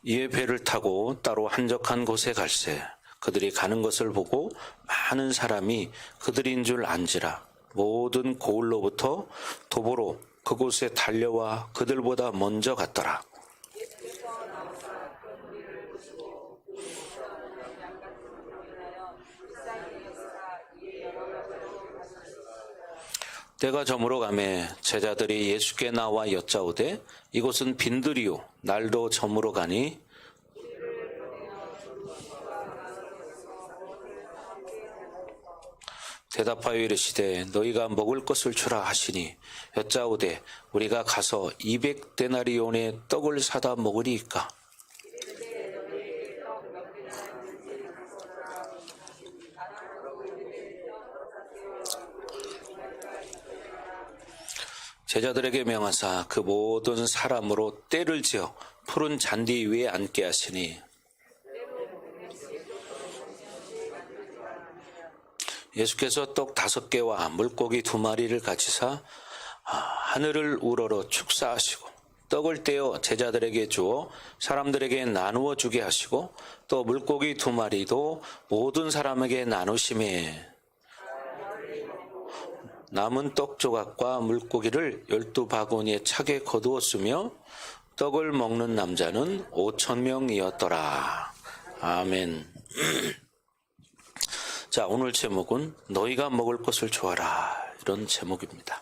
이에 배를 타고 따로 한적한 곳에 갈새 그들이 가는 것을 보고 많은 사람이 그들인 줄 안지라. 모든 고을로부터 도보로 그곳에 달려와 그들보다 먼저 갔더라. 때가 저물어 가매 제자들이 예수께 나와 여짜오되 이곳은 빈들이요 날도 저물어 가니 대답하여 이르시되 너희가 먹을 것을 주라 하시니 여짜오되 우리가 가서 200데나리온의 떡을 사다 먹으리이까. 제자들에게 명하사 그 모든 사람으로 떼를 지어 푸른 잔디 위에 앉게 하시니 예수께서 떡 5개와 물고기 2마리를 가지사 하늘을 우러러 축사하시고 떡을 떼어 제자들에게 주어 사람들에게 나누어 주게 하시고 또 물고기 2마리도 모든 사람에게 나누시매 남은 떡 조각과 물고기를 12바구니에 차게 거두었으며 떡을 먹는 남자는 5,000명이었더라. 아멘. 자, 오늘 제목은 너희가 먹을 것을 주어라. 이런 제목입니다.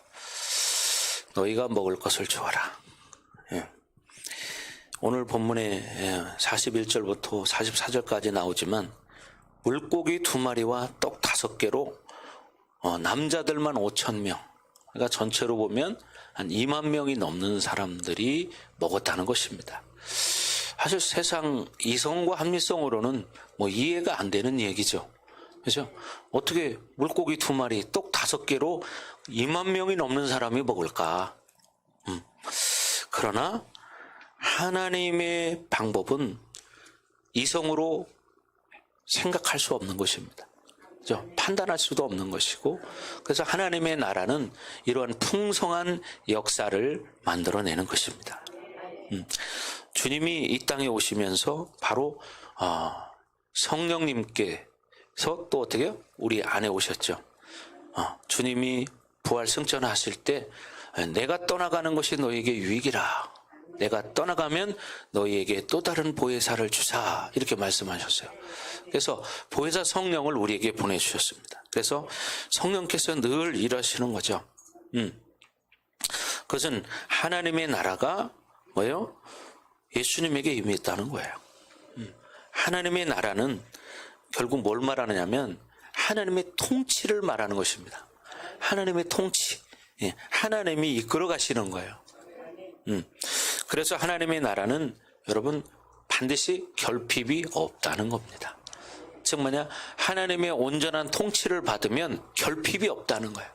너희가 먹을 것을 주어라. 예. 오늘 본문에 41절부터 44절까지 나오지만 물고기 2마리와 떡 5개로 남자들만 5,000명, 그러니까 전체로 보면 한 2만 명이 넘는 사람들이 먹었다는 것입니다. 사실 세상 이성과 합리성으로는 뭐 이해가 안 되는 얘기죠. 그렇죠? 어떻게 물고기 2마리, 떡 5개로 2만 명이 넘는 사람이 먹을까? 그러나 하나님의 방법은 이성으로 생각할 수 없는 것입니다. 그렇죠? 판단할 수도 없는 것이고, 그래서 하나님의 나라는 이러한 풍성한 역사를 만들어내는 것입니다. 주님이 이 땅에 오시면서 바로 성령님께서 또 어떻게 해요? 우리 안에 오셨죠. 주님이 부활 승천하실 때 내가 떠나가는 것이 너희에게 유익이라. 내가 떠나가면 너희에게 또 다른 보혜사를 주사. 이렇게 말씀하셨어요. 그래서 보혜사 성령을 우리에게 보내주셨습니다. 그래서 성령께서 늘 일하시는 거죠. 그것은 하나님의 나라가 뭐예요? 예수님에게 이미 있다는 거예요. 하나님의 나라는 결국 뭘 말하느냐면 하나님의 통치를 말하는 것입니다. 하나님의 통치. 하나님이 이끌어 가시는 거예요. 그래서 하나님의 나라는 여러분 반드시 결핍이 없다는 겁니다. 즉 뭐냐, 하나님의 온전한 통치를 받으면 결핍이 없다는 거예요.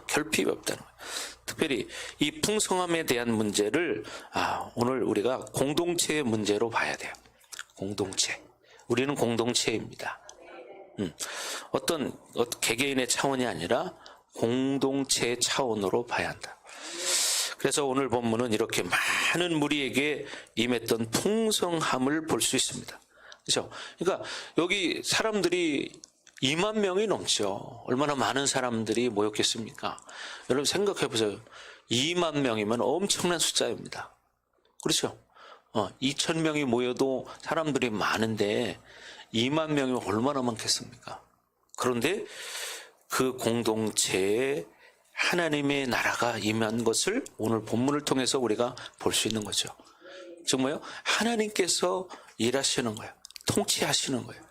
결핍이 없다는 거예요. 특별히 이 풍성함에 대한 문제를 오늘 우리가 공동체의 문제로 봐야 돼요. 공동체. 우리는 공동체입니다. 어떤 개개인의 차원이 아니라 공동체의 차원으로 봐야 한다. 그래서 오늘 본문은 이렇게 많은 무리에게 임했던 풍성함을 볼 수 있습니다. 그렇죠? 그러니까 여기 사람들이 2만 명이 넘죠. 얼마나 많은 사람들이 모였겠습니까? 여러분 생각해 보세요. 2만 명이면 엄청난 숫자입니다. 그렇죠? 2,000명이 모여도 사람들이 많은데 2만 명이 얼마나 많겠습니까? 그런데 그 공동체에 하나님의 나라가 임한 것을 오늘 본문을 통해서 우리가 볼 수 있는 거죠. 즉 뭐예요? 하나님께서 일하시는 거예요. 통치하시는 거예요.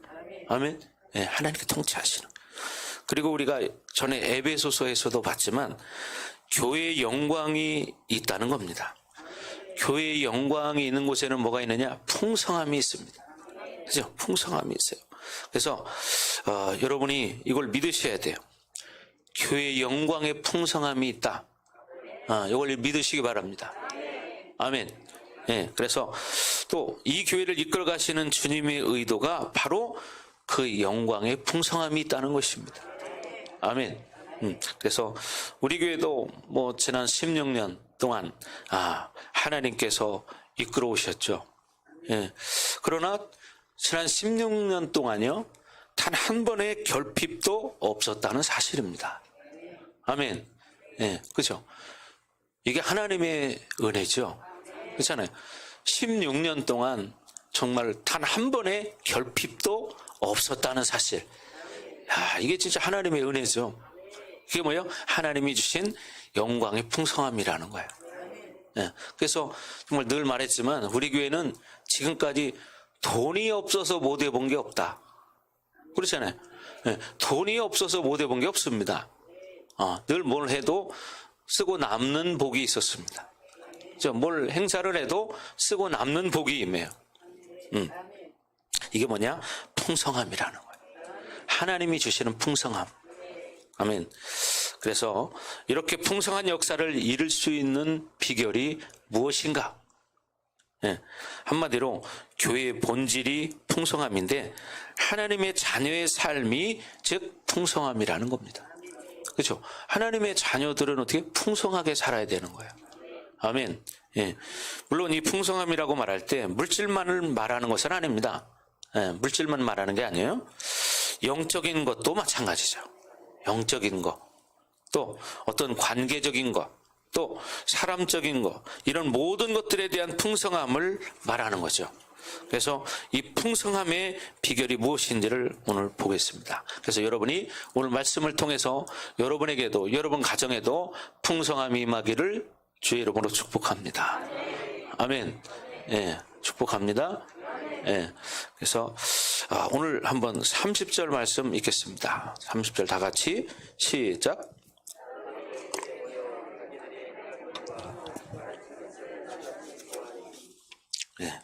아멘. 네, 하나님께 통치하시는 거예요. 그리고 우리가 전에 에베소서에서도 봤지만 교회의 영광이 있다는 겁니다. 교회의 영광이 있는 곳에는 뭐가 있느냐? 풍성함이 있습니다. 그죠? 풍성함이 있어요. 그래서 여러분이 이걸 믿으셔야 돼요. 교회의 영광의 풍성함이 있다. 이걸 믿으시기 바랍니다. 아멘. 네, 그래서 또 이 교회를 이끌어 가시는 주님의 의도가 바로 그 영광의 풍성함이 있다는 것입니다. 아멘. 그래서 우리 교회도 뭐 지난 16년 동안 하나님께서 이끌어 오셨죠. 예. 그러나 지난 16년 동안요, 단 한 번의 결핍도 없었다는 사실입니다. 아멘. 예, 그죠? 이게 하나님의 은혜죠. 그렇잖아요. 16년 동안 정말 단 한 번의 결핍도 없었다는 사실. 야, 이게 진짜 하나님의 은혜죠. 이게 뭐예요? 하나님이 주신 영광의 풍성함이라는 거예요. 예, 그래서 정말 늘 말했지만 우리 교회는 지금까지 돈이 없어서 못 해본 게 없다. 그렇잖아요. 예, 돈이 없어서 못 해본 게 없습니다. 늘 뭘 해도 쓰고 남는 복이 있었습니다. 뭘 행사를 해도 쓰고 남는 복이 임해요. 이게 뭐냐? 풍성함이라는 거예요. 하나님이 주시는 풍성함. 아멘. 그래서 이렇게 풍성한 역사를 이룰 수 있는 비결이 무엇인가? 예, 한마디로 교회의 본질이 풍성함인데 하나님의 자녀의 삶이 즉 풍성함이라는 겁니다. 그렇죠? 하나님의 자녀들은 어떻게 풍성하게 살아야 되는 거예요. 아멘. 예. 물론 이 풍성함이라고 말할 때 물질만을 말하는 것은 아닙니다. 예, 물질만 말하는 게 아니에요. 영적인 것도 마찬가지죠. 영적인 것, 또 어떤 관계적인 것, 또 사람적인 것, 이런 모든 것들에 대한 풍성함을 말하는 거죠. 그래서 이 풍성함의 비결이 무엇인지를 오늘 보겠습니다. 그래서 여러분이 오늘 말씀을 통해서 여러분에게도, 여러분 가정에도 풍성함이 임하기를 주의 이름으로 축복합니다. 아멘. 예, 축복합니다. 예, 그래서 오늘 한번 30절 말씀 읽겠습니다. 30절 다 같이 시작. 예.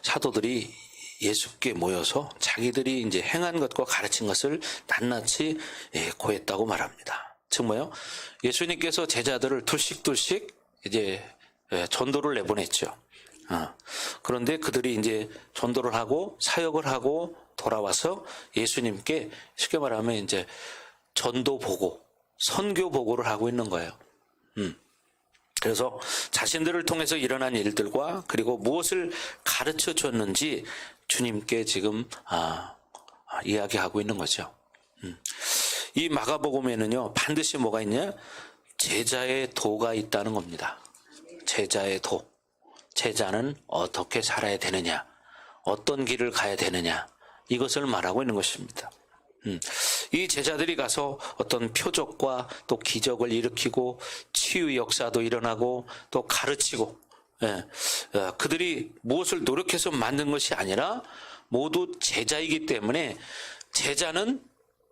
사도들이 예수께 모여서 자기들이 이제 행한 것과 가르친 것을 낱낱이 고했다고 말합니다. 즉 뭐요? 예수님께서 제자들을 둘씩 이제 전도를 내보냈죠. 그런데 그들이 이제 전도를 하고 사역을 하고 돌아와서 예수님께 쉽게 말하면 이제 전도 보고 선교 보고를 하고 있는 거예요. 그래서 자신들을 통해서 일어난 일들과 그리고 무엇을 가르쳐 줬는지 주님께 지금 이야기하고 있는 거죠. 이 마가복음에는요 반드시 뭐가 있냐? 제자의 도가 있다는 겁니다. 제자의 도. 제자는 어떻게 살아야 되느냐, 어떤 길을 가야 되느냐, 이것을 말하고 있는 것입니다. 이 제자들이 가서 어떤 표적과 또 기적을 일으키고 치유 역사도 일어나고 또 가르치고, 그들이 무엇을 노력해서 만든 것이 아니라 모두 제자이기 때문에 제자는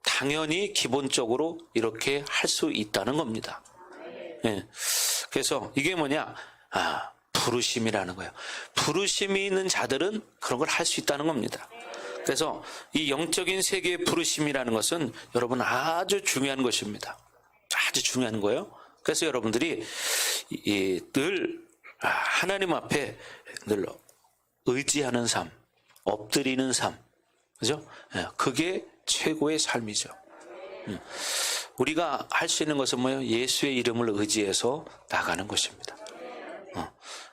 당연히 기본적으로 이렇게 할 수 있다는 겁니다. 그래서 이게 뭐냐? 부르심이라는 거예요. 부르심이 있는 자들은 그런 걸 할 수 있다는 겁니다. 그래서 이 영적인 세계의 부르심이라는 것은 여러분 아주 중요한 것입니다. 아주 중요한 거예요. 그래서 여러분들이 늘 하나님 앞에 늘 의지하는 삶, 엎드리는 삶, 그죠? 그게 최고의 삶이죠. 우리가 할 수 있는 것은 뭐예요? 예수의 이름을 의지해서 나가는 것입니다.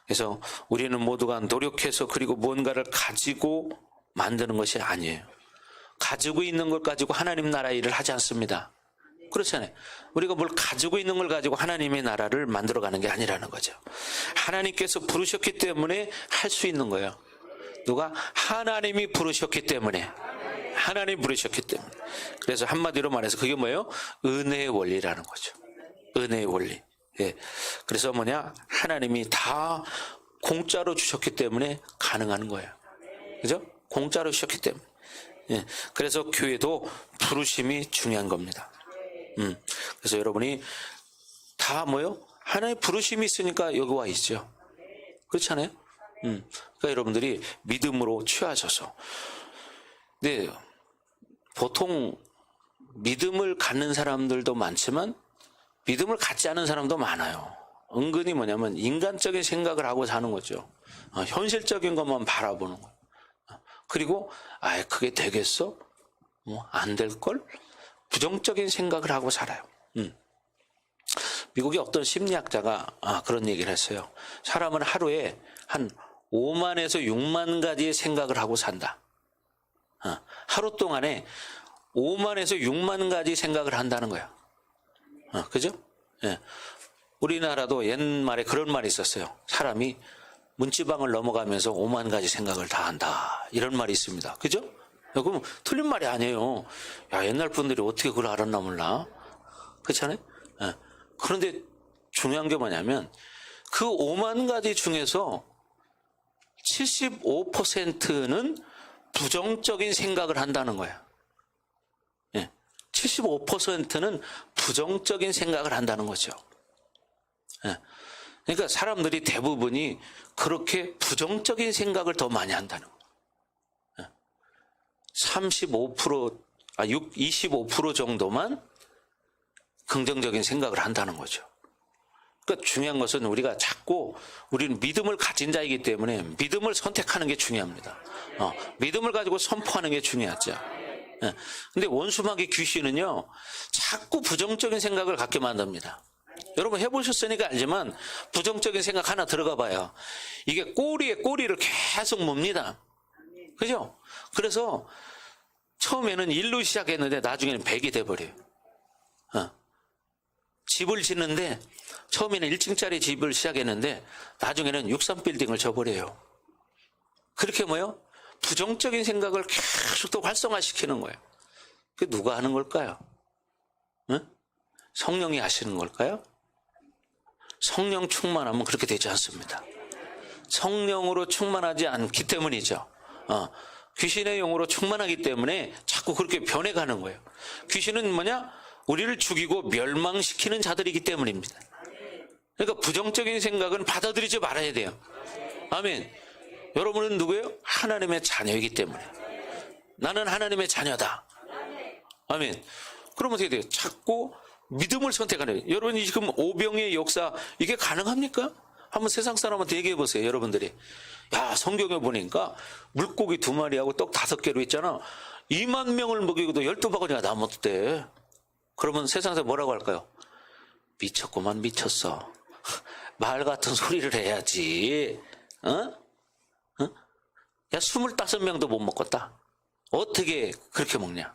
그래서 우리는 모두가 노력해서 그리고 뭔가를 가지고 만드는 것이 아니에요. 가지고 있는 걸 가지고 하나님 나라 일을 하지 않습니다. 그렇잖아요. 우리가 뭘 가지고 있는 걸 가지고 하나님의 나라를 만들어가는 게 아니라는 거죠. 하나님께서 부르셨기 때문에 할 수 있는 거예요. 누가? 하나님이 부르셨기 때문에. 하나님 부르셨기 때문에. 그래서 한마디로 말해서 그게 뭐예요? 은혜의 원리라는 거죠. 은혜의 원리. 예. 그래서 뭐냐? 하나님이 다 공짜로 주셨기 때문에 가능한 거예요. 그죠? 공짜로 주셨기 때문에. 예. 그래서 교회도 부르심이 중요한 겁니다. 그래서 여러분이 다 뭐요? 하나님의 부르심이 있으니까 여기 와 있죠. 그렇지 않아요? 그러니까 여러분들이 믿음으로 취하셔서. 네. 보통 믿음을 갖는 사람들도 많지만 믿음을 갖지 않은 사람도 많아요. 은근히 뭐냐면 인간적인 생각을 하고 사는 거죠. 현실적인 것만 바라보는 거예요. 그리고 그게 되겠어? 안 될걸? 부정적인 생각을 하고 살아요. 미국의 어떤 심리학자가 그런 얘기를 했어요. 사람은 하루에 한 5만에서 6만 가지의 생각을 하고 산다. 하루 동안에 5만에서 6만 가지 생각을 한다는 거야. 그죠? 예. 우리나라도 옛말에 그런 말이 있었어요. 사람이 문지방을 넘어가면서 5만 가지 생각을 다 한다. 이런 말이 있습니다. 그죠? 그럼 틀린 말이 아니에요. 야, 옛날 분들이 어떻게 그걸 알았나 몰라. 그렇잖아요? 예. 그런데 중요한 게 뭐냐면 그 5만 가지 중에서 75%는 부정적인 생각을 한다는 거예요. 예. 75%는 부정적인 생각을 한다는 거죠. 예. 그러니까 사람들이 대부분이 그렇게 부정적인 생각을 더 많이 한다는 거예요. 25% 정도만 긍정적인 생각을 한다는 거죠. 그러니까 중요한 것은 우리가 자꾸 우리는 믿음을 가진 자이기 때문에 믿음을 선택하는 게 중요합니다. 믿음을 가지고 선포하는 게 중요하죠. 근데 원수마귀 귀신은요, 자꾸 부정적인 생각을 갖게 만듭니다. 여러분 해보셨으니까 알지만 부정적인 생각 하나 들어가 봐요. 이게 꼬리에 꼬리를 계속 뭅니다. 그죠? 그래서 처음에는 1로 시작했는데 나중에는 100이 돼버려요. 집을 짓는데 처음에는 1층짜리 집을 시작했는데 나중에는 63빌딩을 져버려요. 그렇게 뭐요? 부정적인 생각을 계속 또 활성화시키는 거예요. 그게 누가 하는 걸까요? 응? 성령이 하시는 걸까요? 성령 충만하면 그렇게 되지 않습니다. 성령으로 충만하지 않기 때문이죠. 귀신의 영으로 충만하기 때문에 자꾸 그렇게 변해가는 거예요. 귀신은 뭐냐? 우리를 죽이고 멸망시키는 자들이기 때문입니다. 그러니까 부정적인 생각은 받아들이지 말아야 돼요. 아멘. 여러분은 누구예요? 하나님의 자녀이기 때문에. 나는 하나님의 자녀다. 아멘. 그럼 어떻게 돼요? 자꾸 믿음을 선택하는 거예요. 여러분이 지금 오병의 역사 이게 가능합니까? 한번 세상 사람한테 얘기해 보세요. 여러분들이. 야, 성경에 보니까 물고기 2마리하고 떡 5개로 있잖아. 2만 명을 먹이고도 12바구니가 남았대. 그러면 세상에서 뭐라고 할까요? 미쳤구만, 미쳤어. 말 같은 소리를 해야지. 야, 25명도 못 먹겠다. 어떻게 그렇게 먹냐?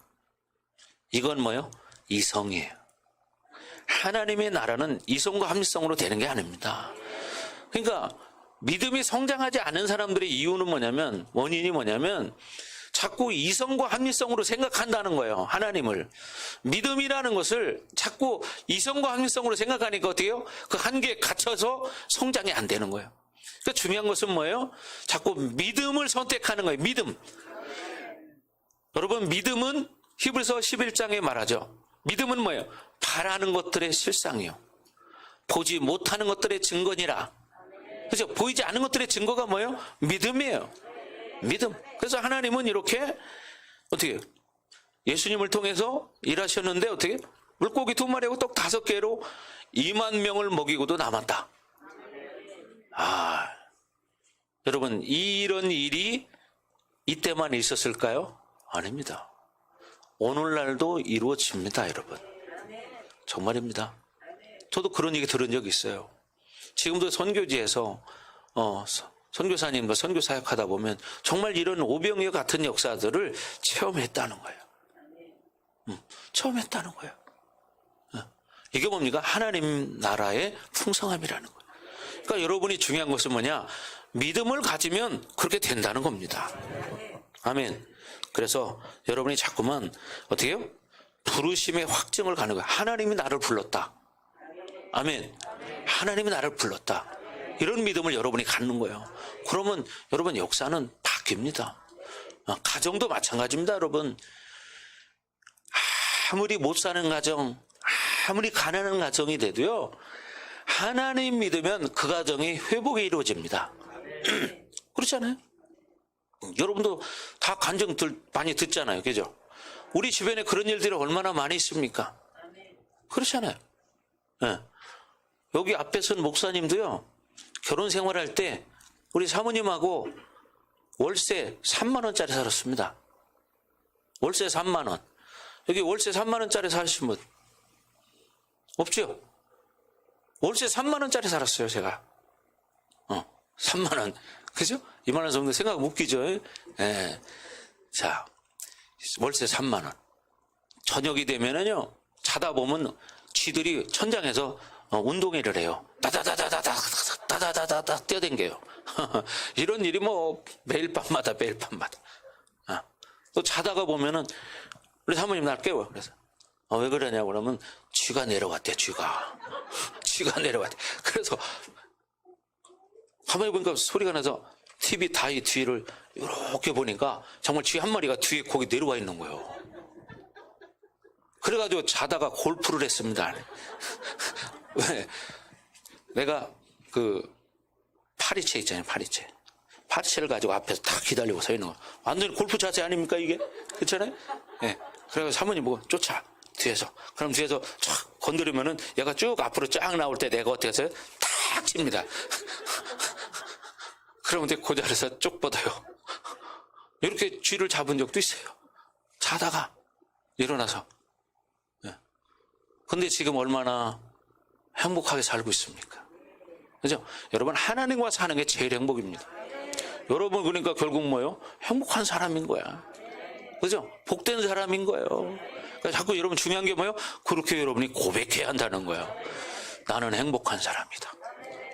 이건 뭐요? 이성이에요. 하나님의 나라는 이성과 합리성으로 되는 게 아닙니다. 그러니까 믿음이 성장하지 않은 사람들의 이유는 뭐냐면, 원인이 뭐냐면 자꾸 이성과 합리성으로 생각한다는 거예요. 하나님을. 믿음이라는 것을 자꾸 이성과 합리성으로 생각하니까 어떻게 해요? 그 한계에 갇혀서 성장이 안 되는 거예요. 그러니까 중요한 것은 뭐예요? 자꾸 믿음을 선택하는 거예요. 믿음. 여러분, 믿음은 히브리서 11장에 말하죠. 믿음은 뭐예요? 바라는 것들의 실상이요, 보지 못하는 것들의 증거니라. 그죠? 보이지 않는 것들의 증거가 뭐예요? 믿음이에요. 믿음. 그래서 하나님은 이렇게 어떻게 예수님을 통해서 일하셨는데 어떻게 물고기 2마리하고 떡 5개로 2만 명을 먹이고도 남았다. 여러분, 이런 일이 이때만 있었을까요? 아닙니다. 오늘날도 이루어집니다, 여러분. 정말입니다. 저도 그런 얘기 들은 적이 있어요. 지금도 선교지에서 선교사님과 선교 사역하다 보면 정말 이런 오병이어 같은 역사들을 체험했다는 거예요. 체험했다는 거예요. 이게 뭡니까? 하나님 나라의 풍성함이라는 거예요. 그러니까 여러분이 중요한 것은 뭐냐? 믿음을 가지면 그렇게 된다는 겁니다. 아멘. 그래서 여러분이 자꾸만 어떻게 해요? 부르심의 확증을 가는 거예요. 하나님이 나를 불렀다. 아멘. 하나님이 나를 불렀다. 이런 믿음을 여러분이 갖는 거예요. 그러면 여러분 역사는 바뀝니다. 가정도 마찬가지입니다, 여러분. 아무리 못 사는 가정, 아무리 가난한 가정이 돼도요, 하나님 믿으면 그 가정이 회복이 이루어집니다. 그렇지 않아요? 여러분도 다 간증 많이 듣잖아요. 그죠? 우리 주변에 그런 일들이 얼마나 많이 있습니까? 그렇지 않아요? 네. 여기 앞에 선 목사님도요, 결혼 생활할 때 우리 사모님하고 월세 3만 원짜리 살았습니다. 월세 3만 원. 여기 월세 3만 원짜리 사신 분 없죠? 월세 3만 원짜리 살았어요, 제가. 3만 원. 그죠? 이만한 정도 생각 웃기죠? 예. 자, 월세 3만 원. 저녁이 되면은요, 자다 보면 쥐들이 천장에서 운동회를 해요. 따다다다다다다다다다다 뛰어댕겨요. 이런 일이 뭐 매일 밤마다. 또 자다가 보면은 우리 사모님 날 깨워요. 그래서 왜 그러냐고 그러면 쥐가 내려왔대. 쥐가 내려왔대. 그래서 가만히 보니까 소리가 나서 TV 다이 뒤를 이렇게 보니까 정말 쥐 한 마리가 뒤에 거기 내려와 있는 거예요. 그래가지고 자다가 골프를 했습니다. 왜? 내가 그 파리채 있잖아요, 파리채. 파리채를 가지고 앞에서 딱 기다리고 서 있는 거. 완전히 골프 자세 아닙니까, 이게? 그렇잖아요? 예. 그래서 사모님 보고 쫓아, 뒤에서. 그럼 뒤에서 촥 건드리면은 얘가 쭉 앞으로 쫙 나올 때 내가 어떻게 해서요? 탁 칩니다. 그러면 그 자리에서 쭉 뻗어요. 이렇게 쥐를 잡은 적도 있어요. 자다가 일어나서. 예. 근데 지금 얼마나 행복하게 살고 있습니까? 그죠? 여러분, 하나님과 사는 게 제일 행복입니다. 여러분, 그러니까 결국 뭐예요? 행복한 사람인 거야. 그죠? 복된 사람인 거예요. 그러니까 자꾸 여러분 중요한 게 뭐예요? 그렇게 여러분이 고백해야 한다는 거예요. 나는 행복한 사람이다.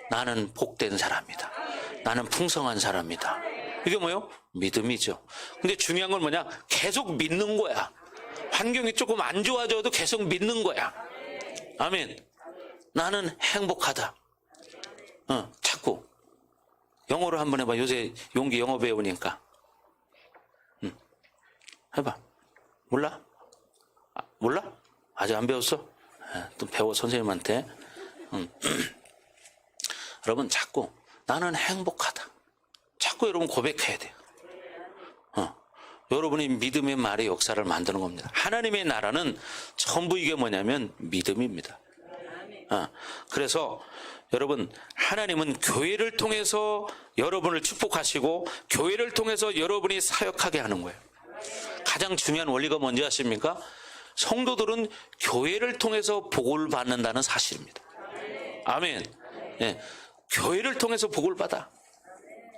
나는 복된 사람이다. 나는 풍성한 사람이다. 이게 뭐예요? 믿음이죠. 근데 중요한 건 뭐냐? 계속 믿는 거야. 환경이 조금 안 좋아져도 계속 믿는 거야. 아멘. 나는 행복하다. 자꾸. 영어로 한번 해봐. 요새 용기 영어 배우니까. 해봐. 몰라? 몰라? 아직 안 배웠어? 또 배워, 선생님한테. 여러분, 자꾸 나는 행복하다. 자꾸 여러분 고백해야 돼요. 여러분이 믿음의 말의 역사를 만드는 겁니다. 하나님의 나라는 전부 이게 뭐냐면 믿음입니다. 그래서 여러분, 하나님은 교회를 통해서 여러분을 축복하시고 교회를 통해서 여러분이 사역하게 하는 거예요. 가장 중요한 원리가 뭔지 아십니까? 성도들은 교회를 통해서 복을 받는다는 사실입니다. 아멘. 예, 교회를 통해서 복을 받아.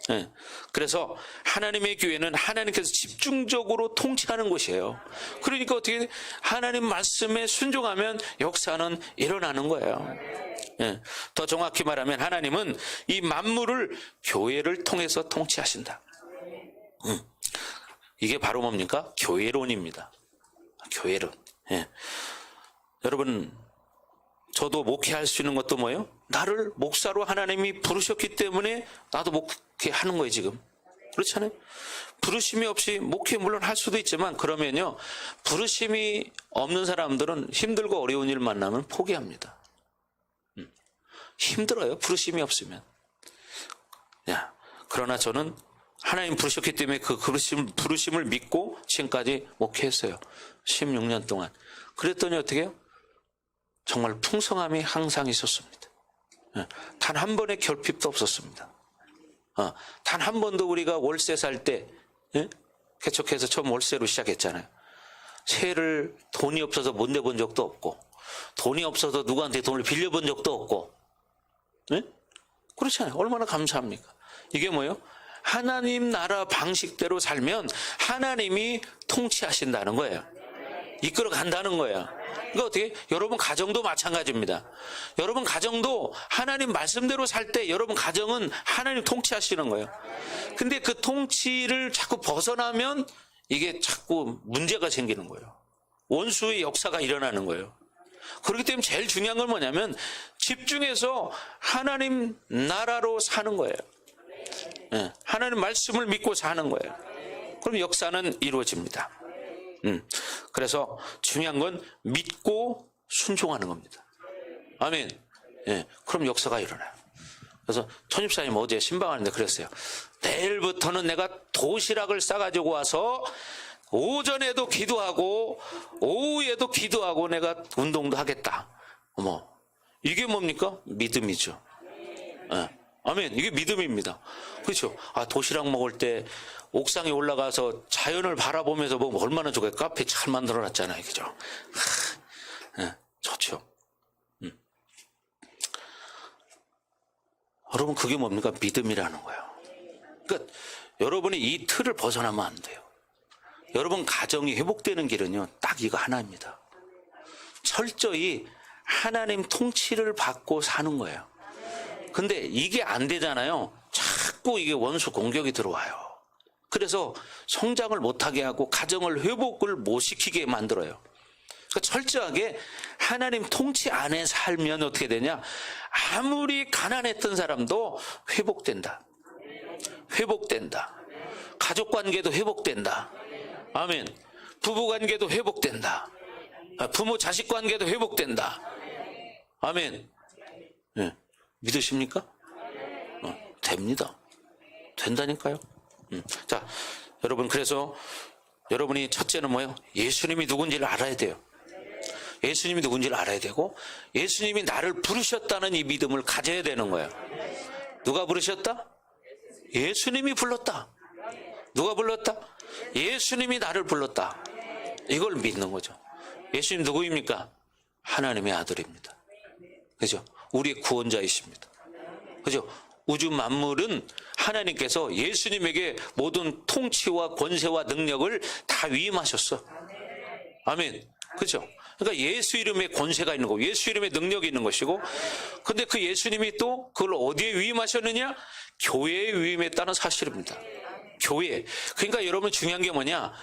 예, 그래서 하나님의 교회는 하나님께서 집중적으로 통치하는 곳이에요. 그러니까 어떻게 하나님 말씀에 순종하면 역사는 일어나는 거예요. 예, 더 정확히 말하면 하나님은 이 만물을 교회를 통해서 통치하신다. 이게 바로 뭡니까? 교회론입니다. 교회론. 예. 여러분, 저도 목회할 수 있는 것도 뭐예요? 나를 목사로 하나님이 부르셨기 때문에 나도 목회하는 거예요, 지금. 그렇잖아요? 부르심이 없이 목회 물론 할 수도 있지만 그러면요, 부르심이 없는 사람들은 힘들고 어려운 일 만나면 포기합니다. 힘들어요, 부르심이 없으면. 야, 그러나 저는 하나님 부르셨기 때문에 그 부르심을 믿고 지금까지 목회했어요. 16년 동안. 그랬더니 어떻게 해요? 정말 풍성함이 항상 있었습니다. 단 한 번의 결핍도 없었습니다. 단 한 번도 우리가 월세 살 때, 개척해서 처음 월세로 시작했잖아요. 세를 돈이 없어서 못 내본 적도 없고, 돈이 없어서 누구한테 돈을 빌려본 적도 없고, 그렇잖아요. 얼마나 감사합니까? 이게 뭐예요? 하나님 나라 방식대로 살면 하나님이 통치하신다는 거예요. 이끌어 간다는 거예요. 그러니까 어떻게? 여러분 가정도 마찬가지입니다. 여러분 가정도 하나님 말씀대로 살 때 여러분 가정은 하나님 통치하시는 거예요. 근데 그 통치를 자꾸 벗어나면 이게 자꾸 문제가 생기는 거예요. 원수의 역사가 일어나는 거예요. 그렇기 때문에 제일 중요한 건 뭐냐면 집중해서 하나님 나라로 사는 거예요. 하나님 말씀을 믿고 사는 거예요. 그럼 역사는 이루어집니다. 그래서 중요한 건 믿고 순종하는 겁니다. 아멘. 그럼 역사가 일어나요. 그래서 천집사님 어제 신방하는데 그랬어요. 내일부터는 내가 도시락을 싸가지고 와서 오전에도 기도하고 오후에도 기도하고 내가 운동도 하겠다. 어머, 이게 뭡니까? 믿음이죠. 아멘. 이게 믿음입니다. 그렇죠. 도시락 먹을 때 옥상에 올라가서 자연을 바라보면서 먹으면 얼마나 좋아요. 카페 잘 만들어놨잖아요. 그죠? 좋죠. 여러분, 그게 뭡니까? 믿음이라는 거예요. 그러니까 여러분이 이 틀을 벗어나면 안 돼요. 여러분 가정이 회복되는 길은요, 딱 이거 하나입니다. 철저히 하나님 통치를 받고 사는 거예요. 근데 이게 안 되잖아요. 자꾸 이게 원수 공격이 들어와요. 그래서 성장을 못하게 하고 가정을 회복을 못 시키게 만들어요. 그러니까 철저하게 하나님 통치 안에 살면 어떻게 되냐? 아무리 가난했던 사람도 회복된다. 회복된다. 가족 관계도 회복된다. 아멘. 부부 관계도 회복된다. 부모 자식 관계도 회복된다. 아멘. 네. 믿으십니까? 됩니다. 된다니까요. 자, 여러분, 그래서 여러분이 첫째는 뭐예요? 예수님이 누군지를 알아야 돼요. 예수님이 누군지를 알아야 되고, 예수님이 나를 부르셨다는 이 믿음을 가져야 되는 거예요. 누가 부르셨다? 예수님이 불렀다. 누가 불렀다? 예수님이 나를 불렀다. 이걸 믿는 거죠. 예수님 누구입니까? 하나님의 아들입니다. 그죠? 우리의 구원자이십니다. 그죠? 우주 만물은 하나님께서 예수님에게 모든 통치와 권세와 능력을 다 위임하셨어. 아멘. 그죠? 그러니까 예수 이름에 권세가 있는 거고, 예수 이름에 능력이 있는 것이고, 근데 그 예수님이 또 그걸 어디에 위임하셨느냐? 교회에 위임했다는 사실입니다. 교회. 그러니까 여러분 중요한 게 뭐냐?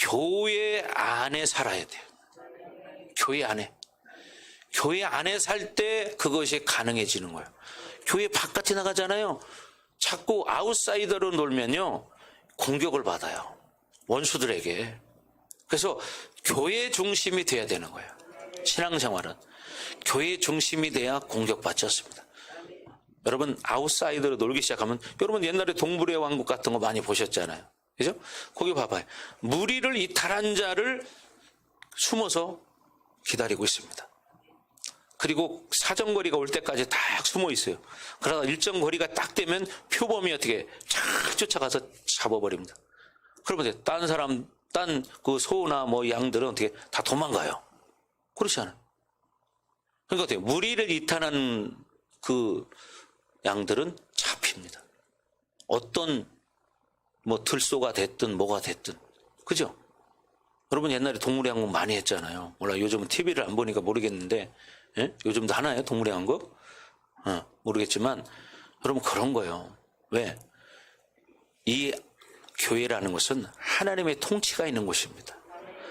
교회 안에 살아야 돼요. 교회 안에. 교회 안에 살 때 그것이 가능해지는 거예요. 교회 바깥에 나가잖아요. 자꾸 아웃사이더로 놀면요, 공격을 받아요. 원수들에게. 그래서 교회 중심이 돼야 되는 거예요. 신앙생활은 교회 중심이 돼야 공격받지 않습니다. 여러분, 아웃사이더로 놀기 시작하면, 여러분 옛날에 동물의 왕국 같은 거 많이 보셨잖아요. 그죠? 거기 봐봐요. 무리를 이탈한 자를 숨어서 기다리고 있습니다. 그리고 사정거리가 올 때까지 딱 숨어 있어요. 그러다 일정 거리가 딱 되면 표범이 어떻게 쫙 쫓아가서 잡아버립니다. 그러면 딴 사람, 딴 그 소나 뭐 양들은 어떻게 다 도망가요. 그렇지 않아요. 그러니까 어때요? 무리를 이탈한 그 양들은 잡힙니다. 어떤 뭐 들소가 됐든 뭐가 됐든. 그죠? 여러분 옛날에 동물의 왕국 많이 했잖아요. 몰라, 요즘은 TV를 안 보니까 모르겠는데, 예? 요즘도 하나요? 동물의 왕국? 모르겠지만, 여러분 그런 거예요. 왜? 이 교회라는 것은 하나님의 통치가 있는 곳입니다.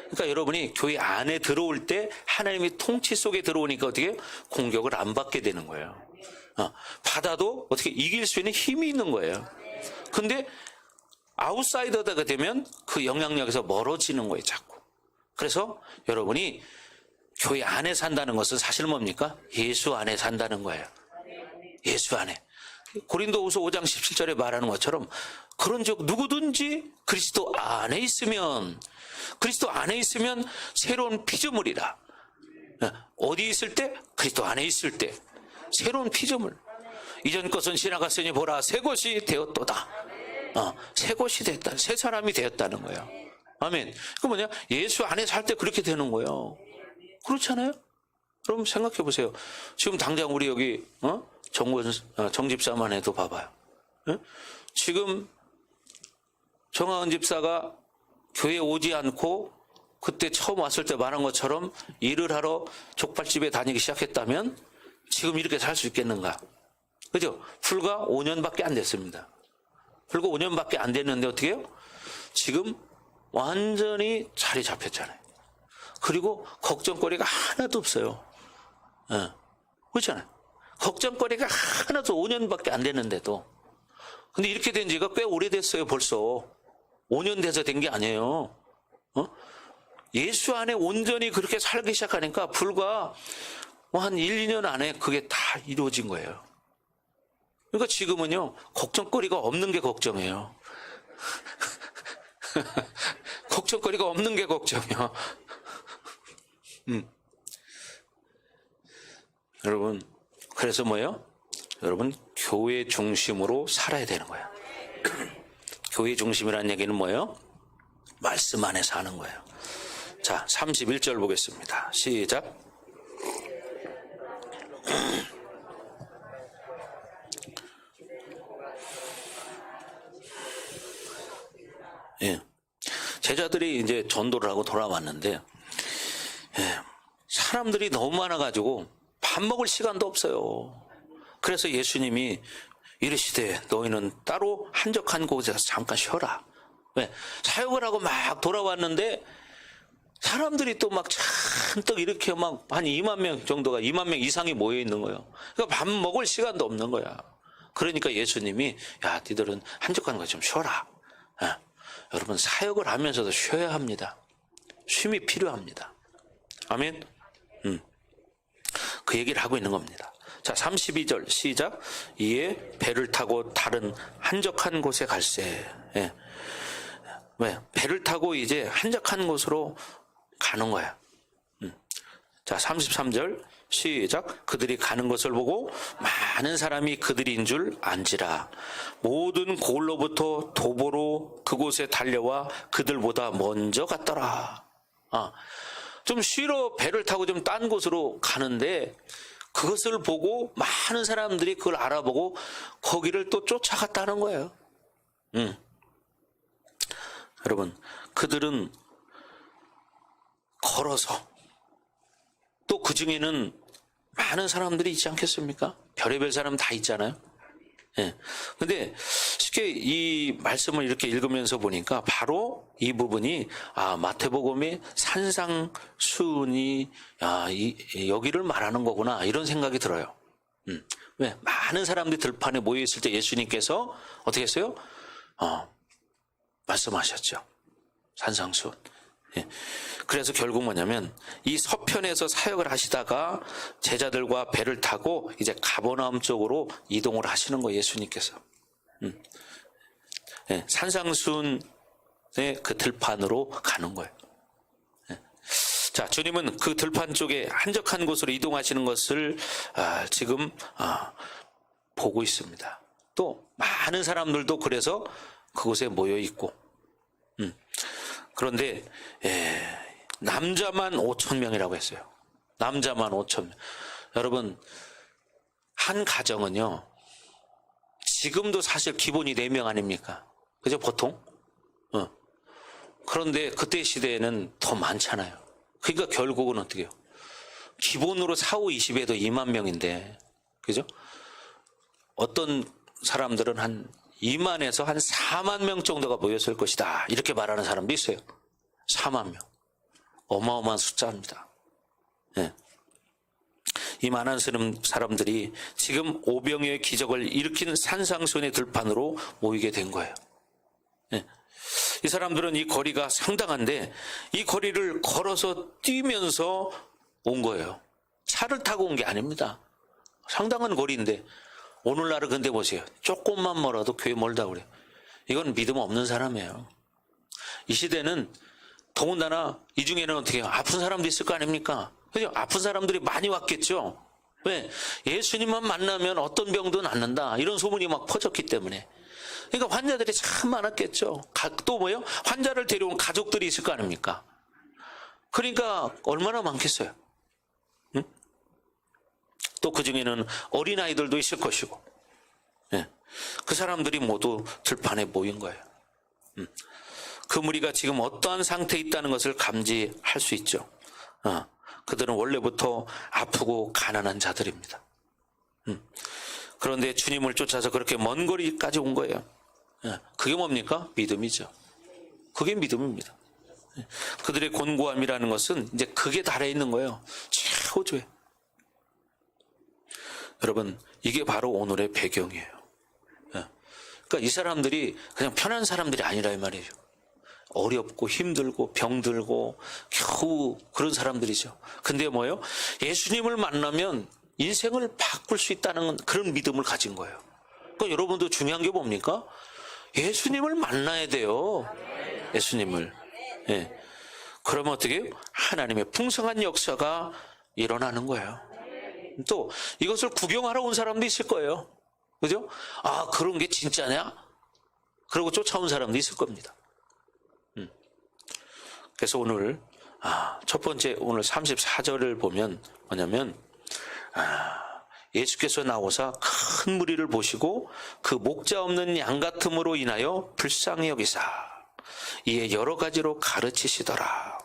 그러니까 여러분이 교회 안에 들어올 때 하나님의 통치 속에 들어오니까 어떻게 공격을 안 받게 되는 거예요. 받아도 어떻게 이길 수 있는 힘이 있는 거예요. 근데 아웃사이더가 되면 그 영향력에서 멀어지는 거예요, 자꾸. 그래서 여러분이 교회 안에 산다는 것은 사실 뭡니까? 예수 안에 산다는 거예요. 예수 안에. 고린도후서 5장 17절에 말하는 것처럼, 그런즉 누구든지 그리스도 안에 있으면 새로운 피조물이라. 어디 있을 때? 그리스도 안에 있을 때 새로운 피조물. 이전 것은 지나갔으니 보라, 새 것이 되었도다. 새 것이 됐다. 새 사람이 되었다는 거예요. 아멘. 그 뭐냐? 예수 안에 살 때 그렇게 되는 거예요. 그렇잖아요? 그럼 생각해 보세요. 지금 당장 우리 여기 정집사만 해도 봐봐요. 지금 정하은 집사가 교회 오지 않고 그때 처음 왔을 때 말한 것처럼 일을 하러 족발집에 다니기 시작했다면 지금 이렇게 살 수 있겠는가? 그죠? 불과 5년밖에 안 됐습니다. 불과 5년밖에 안 됐는데 어떻게 해요? 지금 완전히 자리 잡혔잖아요. 그리고 걱정거리가 하나도 없어요. 그렇잖아요. 걱정거리가 하나도 5년밖에 안 됐는데도. 근데 이렇게 된 지가 꽤 오래됐어요, 벌써. 5년 돼서 된 게 아니에요. 예수 안에 온전히 그렇게 살기 시작하니까 불과 한 1, 2년 안에 그게 다 이루어진 거예요. 그러니까 지금은요, 걱정거리가 없는 게 걱정이에요. 걱정거리가 없는 게 걱정이에요. 여러분, 그래서 뭐예요? 여러분, 교회 중심으로 살아야 되는 거예요. 교회 중심이라는 얘기는 뭐예요? 말씀 안에 사는 거예요. 자, 31절 보겠습니다. 시작. 제자들이 이제 전도를 하고 돌아왔는데 사람들이 너무 많아가지고 밥 먹을 시간도 없어요. 그래서 예수님이 이르시되 너희는 따로 한적한 곳에서 잠깐 쉬어라. 왜? 사역을 하고 막 돌아왔는데 사람들이 또 막 잔뜩 이렇게 막 한 2만 명 정도가 2만 명 이상이 모여 있는 거예요. 그러니까 밥 먹을 시간도 없는 거야. 그러니까 예수님이 야, 니들은 한적한 곳에 좀 쉬어라. 여러분 사역을 하면서도 쉬어야 합니다. 쉼이 필요합니다. 아멘. 그 얘기를 하고 있는 겁니다. 자, 32절 시작. 이에 배를 타고 다른 한적한 곳에 갈새. 왜? 배를 타고 이제 한적한 곳으로 가는 거야. 자, 33절 시작. 그들이 가는 것을 보고 많은 사람이 그들인 줄 안지라. 모든 고을로부터 도보로 그곳에 달려와 그들보다 먼저 갔더라. 좀 쉬러 배를 타고 좀 딴 곳으로 가는데 그것을 보고 많은 사람들이 그걸 알아보고 거기를 또 쫓아갔다는 거예요. 여러분, 그들은 걸어서 또 그 중에는 많은 사람들이 있지 않겠습니까? 별의별 사람 다 있잖아요. 근데 쉽게 이 말씀을 이렇게 읽으면서 보니까 바로 이 부분이 마태복음의 산상수훈이 여기를 말하는 거구나 이런 생각이 들어요. 왜? 많은 사람들이 들판에 모여 있을 때 예수님께서 어떻게 했어요? 말씀하셨죠. 산상수훈. 그래서 결국 뭐냐면 이 서편에서 사역을 하시다가 제자들과 배를 타고 이제 가버나움 쪽으로 이동을 하시는 거예요. 예수님께서. 산상수훈의 그 들판으로 가는 거예요. 자, 주님은 그 들판 쪽에 한적한 곳으로 이동하시는 것을 지금 보고 있습니다. 또 많은 사람들도 그래서 그곳에 모여 있고 그런데 남자만 5,000명이라고 했어요. 남자만 5,000명. 여러분, 한 가정은요 지금도 사실 기본이 4명 아닙니까? 그죠? 보통? 그런데 그때 시대에는 더 많잖아요. 그러니까 결국은 어떻게 해요? 기본으로 4, 5, 20에도 2만 명인데, 그죠? 어떤 사람들은 한 2만에서 한 4만 명 정도가 모였을 것이다. 이렇게 말하는 사람도 있어요. 4만 명. 어마어마한 숫자입니다. 이 많은 사람들이 지금 오병이어의 기적을 일으킨 산상수훈의 들판으로 모이게 된 거예요. 이 사람들은 이 거리가 상당한데 이 거리를 걸어서 뛰면서 온 거예요. 차를 타고 온 게 아닙니다. 상당한 거리인데 오늘날은 근데 보세요. 조금만 멀어도 교회 멀다 그래요. 이건 믿음 없는 사람이에요. 이 시대는 더군다나 이 중에는 어떻게 해요? 아픈 사람도 있을 거 아닙니까? 그죠? 아픈 사람들이 많이 왔겠죠. 왜? 예수님만 만나면 어떤 병도 낫는다 이런 소문이 막 퍼졌기 때문에. 그러니까 환자들이 참 많았겠죠. 또 뭐요? 환자를 데려온 가족들이 있을 거 아닙니까? 그러니까 얼마나 많겠어요. 응? 또 그 중에는 어린아이들도 있을 것이고. 그 사람들이 모두 들판에 모인 거예요. 그 무리가 지금 어떠한 상태에 있다는 것을 감지할 수 있죠. 그들은 원래부터 아프고 가난한 자들입니다. 그런데 주님을 쫓아서 그렇게 먼 거리까지 온 거예요. 그게 뭡니까? 믿음이죠. 그게 믿음입니다. 그들의 곤고함이라는 것은 이제 그게 달해 있는 거예요. 최고조에. 여러분, 이게 바로 오늘의 배경이에요. 그러니까 이 사람들이 그냥 편한 사람들이 아니라 이 말이에요. 어렵고 힘들고 병들고 겨우 그런 사람들이죠. 근데 뭐예요? 예수님을 만나면 인생을 바꿀 수 있다는 그런 믿음을 가진 거예요. 그러니까 여러분도 중요한 게 뭡니까? 예수님을 만나야 돼요. 예수님을. 그러면 어떻게 해요? 하나님의 풍성한 역사가 일어나는 거예요. 또 이것을 구경하러 온 사람도 있을 거예요. 그죠? 그런 게 진짜냐? 그러고 쫓아온 사람도 있을 겁니다. 그래서 오늘 첫 번째 오늘 34절을 보면 뭐냐면 예수께서 나오사 큰 무리를 보시고 그 목자 없는 양 같음으로 인하여 불쌍히 여기사. 이에 여러 가지로 가르치시더라.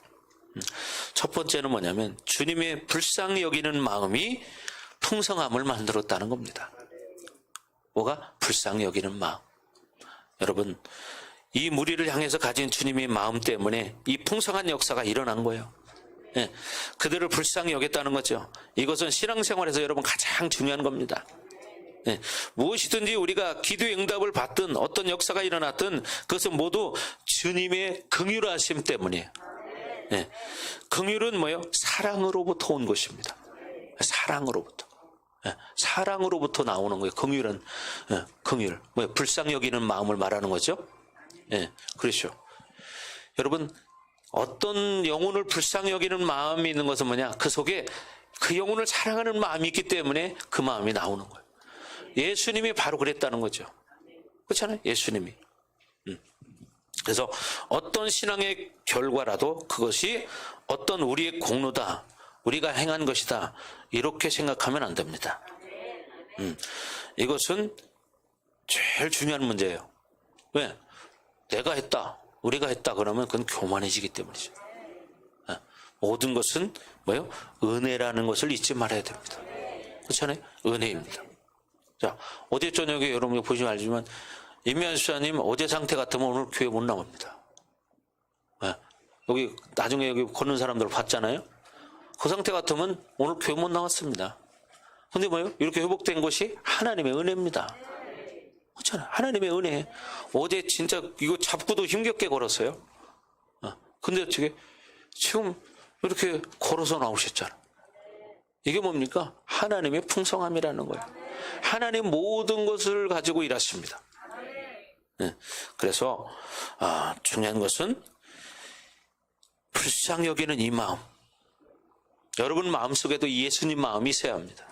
첫 번째는 뭐냐면 주님의 불쌍히 여기는 마음이 풍성함을 만들었다는 겁니다. 뭐가? 불쌍히 여기는 마음. 여러분, 이 무리를 향해서 가진 주님의 마음 때문에 이 풍성한 역사가 일어난 거예요. 예, 그들을 불쌍히 여겼다는 거죠. 이것은 신앙생활에서 여러분 가장 중요한 겁니다. 예, 무엇이든지 우리가 기도의 응답을 받든 어떤 역사가 일어났든 그것은 모두 주님의 긍휼하심 때문이에요. 예, 긍휼은 뭐예요? 사랑으로부터 온 것입니다. 사랑으로부터. 예, 사랑으로부터 나오는 거예요. 긍휼은. 예, 긍휼. 뭐예요? 불쌍히 여기는 마음을 말하는 거죠. 예, 그렇죠. 여러분, 어떤 영혼을 불쌍히 여기는 마음이 있는 것은 뭐냐? 그 속에 그 영혼을 사랑하는 마음이 있기 때문에 그 마음이 나오는 거예요. 예수님이 바로 그랬다는 거죠. 그렇잖아요? 예수님이. 그래서 어떤 신앙의 결과라도 그것이 어떤 우리의 공로다, 우리가 행한 것이다, 이렇게 생각하면 안 됩니다. 이것은 제일 중요한 문제예요. 왜? 내가 했다, 우리가 했다 그러면 그건 교만해지기 때문이죠. 모든 것은 뭐예요? 은혜라는 것을 잊지 말아야 됩니다. 그렇잖아요? 은혜입니다. 자, 어제 저녁에 여러분이 보시면 알지만 임미한 수사님 어제 상태 같으면 오늘 교회 못 나옵니다. 여기 나중에 여기 걷는 사람들 봤잖아요. 그 상태 같으면 오늘 교회 못 나왔습니다. 근데 뭐예요? 이렇게 회복된 것이 하나님의 은혜입니다. 그렇잖아요. 하나님의 은혜. 어제 진짜 이거 잡고도 힘겹게 걸었어요. 근데 어떻게 지금 이렇게 걸어서 나오셨잖아요. 이게 뭡니까? 하나님의 풍성함이라는 거예요. 하나님 모든 것을 가지고 일하십니다. 그래서 중요한 것은 불쌍히 여기는 이 마음. 여러분 마음속에도 예수님 마음이 있어야 합니다.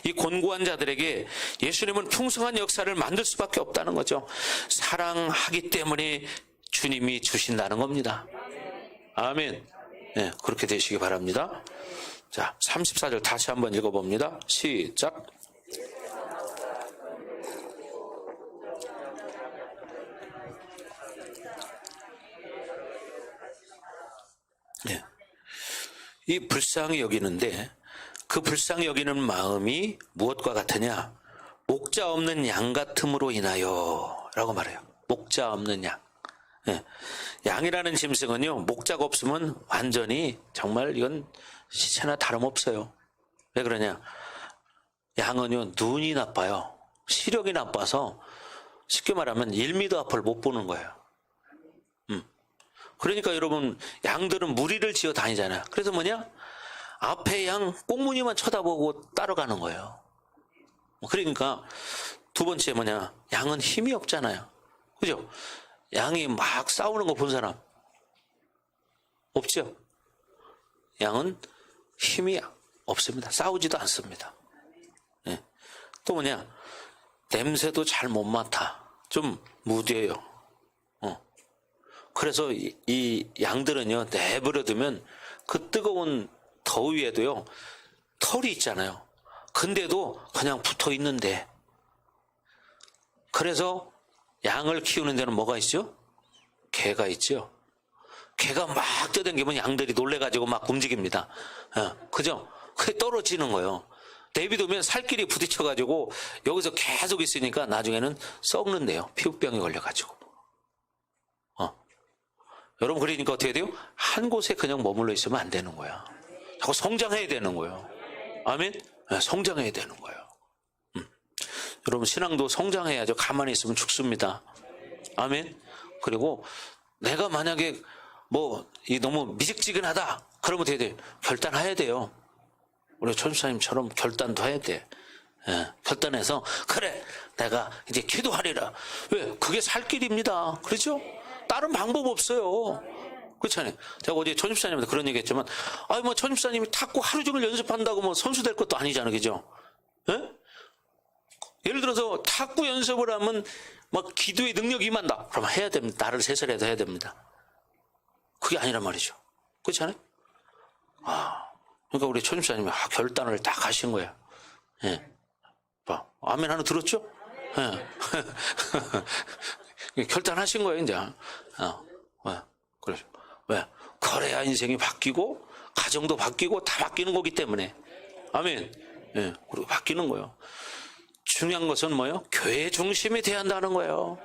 이 곤고한 자들에게 예수님은 풍성한 역사를 만들 수밖에 없다는 거죠. 사랑하기 때문에 주님이 주신다는 겁니다. 아멘. 네, 그렇게 되시기 바랍니다. 자, 34절 다시 한번 읽어봅니다. 시작. 네. 이 불쌍히 여기는데 그 불쌍히 여기는 마음이 무엇과 같으냐? 목자 없는 양 같음으로 인하여 라고 말해요. 목자 없는 양. 네. 양이라는 짐승은요, 목자가 없으면 완전히 정말 이건 시체나 다름없어요. 왜 그러냐? 양은요, 눈이 나빠요. 시력이 나빠서 쉽게 말하면 1m 앞을 못 보는 거예요. 그러니까 여러분, 양들은 무리를 지어 다니잖아요. 그래서 뭐냐? 앞에 양 꽁무니만 쳐다보고 따라가는 거예요. 그러니까 두 번째 뭐냐? 양은 힘이 없잖아요. 그죠? 양이 막 싸우는 거 본 사람 없죠? 양은 힘이 없습니다. 싸우지도 않습니다. 네. 또 뭐냐? 냄새도 잘 못 맡아. 좀 무뎌요. 그래서 이 양들은요, 내버려두면 그 뜨거운 더위에도요, 털이 있잖아요. 근데도 그냥 붙어 있는데. 그래서 양을 키우는 데는 뭐가 있죠? 개가 있죠. 개가 막 떠당기면 양들이 놀래가지고 막 움직입니다. 그죠? 그게 떨어지는 거예요. 내비두면 살길이 부딪혀가지고 여기서 계속 있으니까 나중에는 썩는데요. 피부병이 걸려가지고. 여러분, 그러니까 어떻게 돼요? 한 곳에 그냥 머물러 있으면 안 되는 거야. 자꾸 성장해야 되는 거예요. 아멘? 네, 성장해야 되는 거예요. 여러분, 신앙도 성장해야죠. 가만히 있으면 죽습니다. 아멘? 그리고 내가 만약에 너무 미직지근하다, 그러면 어떻게 돼요? 결단해야 돼요. 우리 천수사님처럼 결단도 해야 돼. 예, 결단해서, 그래, 내가 이제 기도하리라. 왜? 그게 살 길입니다. 그렇죠? 다른 방법 없어요. 그렇잖아요. 제가 어제 천집사님한테 그런 얘기 했지만, 천집사님이 탁구 하루 종일 연습한다고 선수 될 것도 아니잖아요. 그죠? 예? 예를 들어서 탁구 연습을 하면 기도의 능력이 임한다. 그러면 해야 됩니다. 나를 세살해도 해야 됩니다. 그게 아니란 말이죠. 그렇잖아요? 그러니까 우리 천집사님이 결단을 딱 하신 거예요. 예. 아멘 하나 들었죠? 예. 결단하신 거예요, 이제. 왜? 그래. 왜? 그래야 인생이 바뀌고, 가정도 바뀌고, 다 바뀌는 거기 때문에. 아멘. 예, 그리고 바뀌는 거예요. 중요한 것은 뭐예요? 교회 중심이 돼야 한다는 거예요.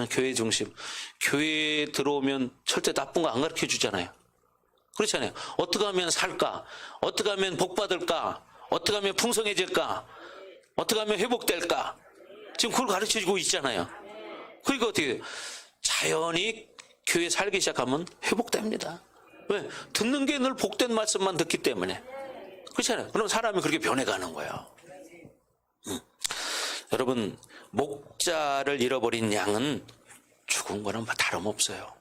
교회 중심. 교회에 들어오면 절대 나쁜 거 안 가르쳐 주잖아요. 그렇잖아요. 어떻게 하면 살까? 어떻게 하면 복 받을까? 어떻게 하면 풍성해질까? 어떻게 하면 회복될까? 지금 그걸 가르쳐 주고 있잖아요. 그러니까 어떻게 자연히 교회 살기 시작하면 회복됩니다. 왜? 듣는 게 늘 복된 말씀만 듣기 때문에. 그렇잖아요. 그럼 사람이 그렇게 변해가는 거예요. 여러분, 목자를 잃어버린 양은 죽은 거는 다름없어요.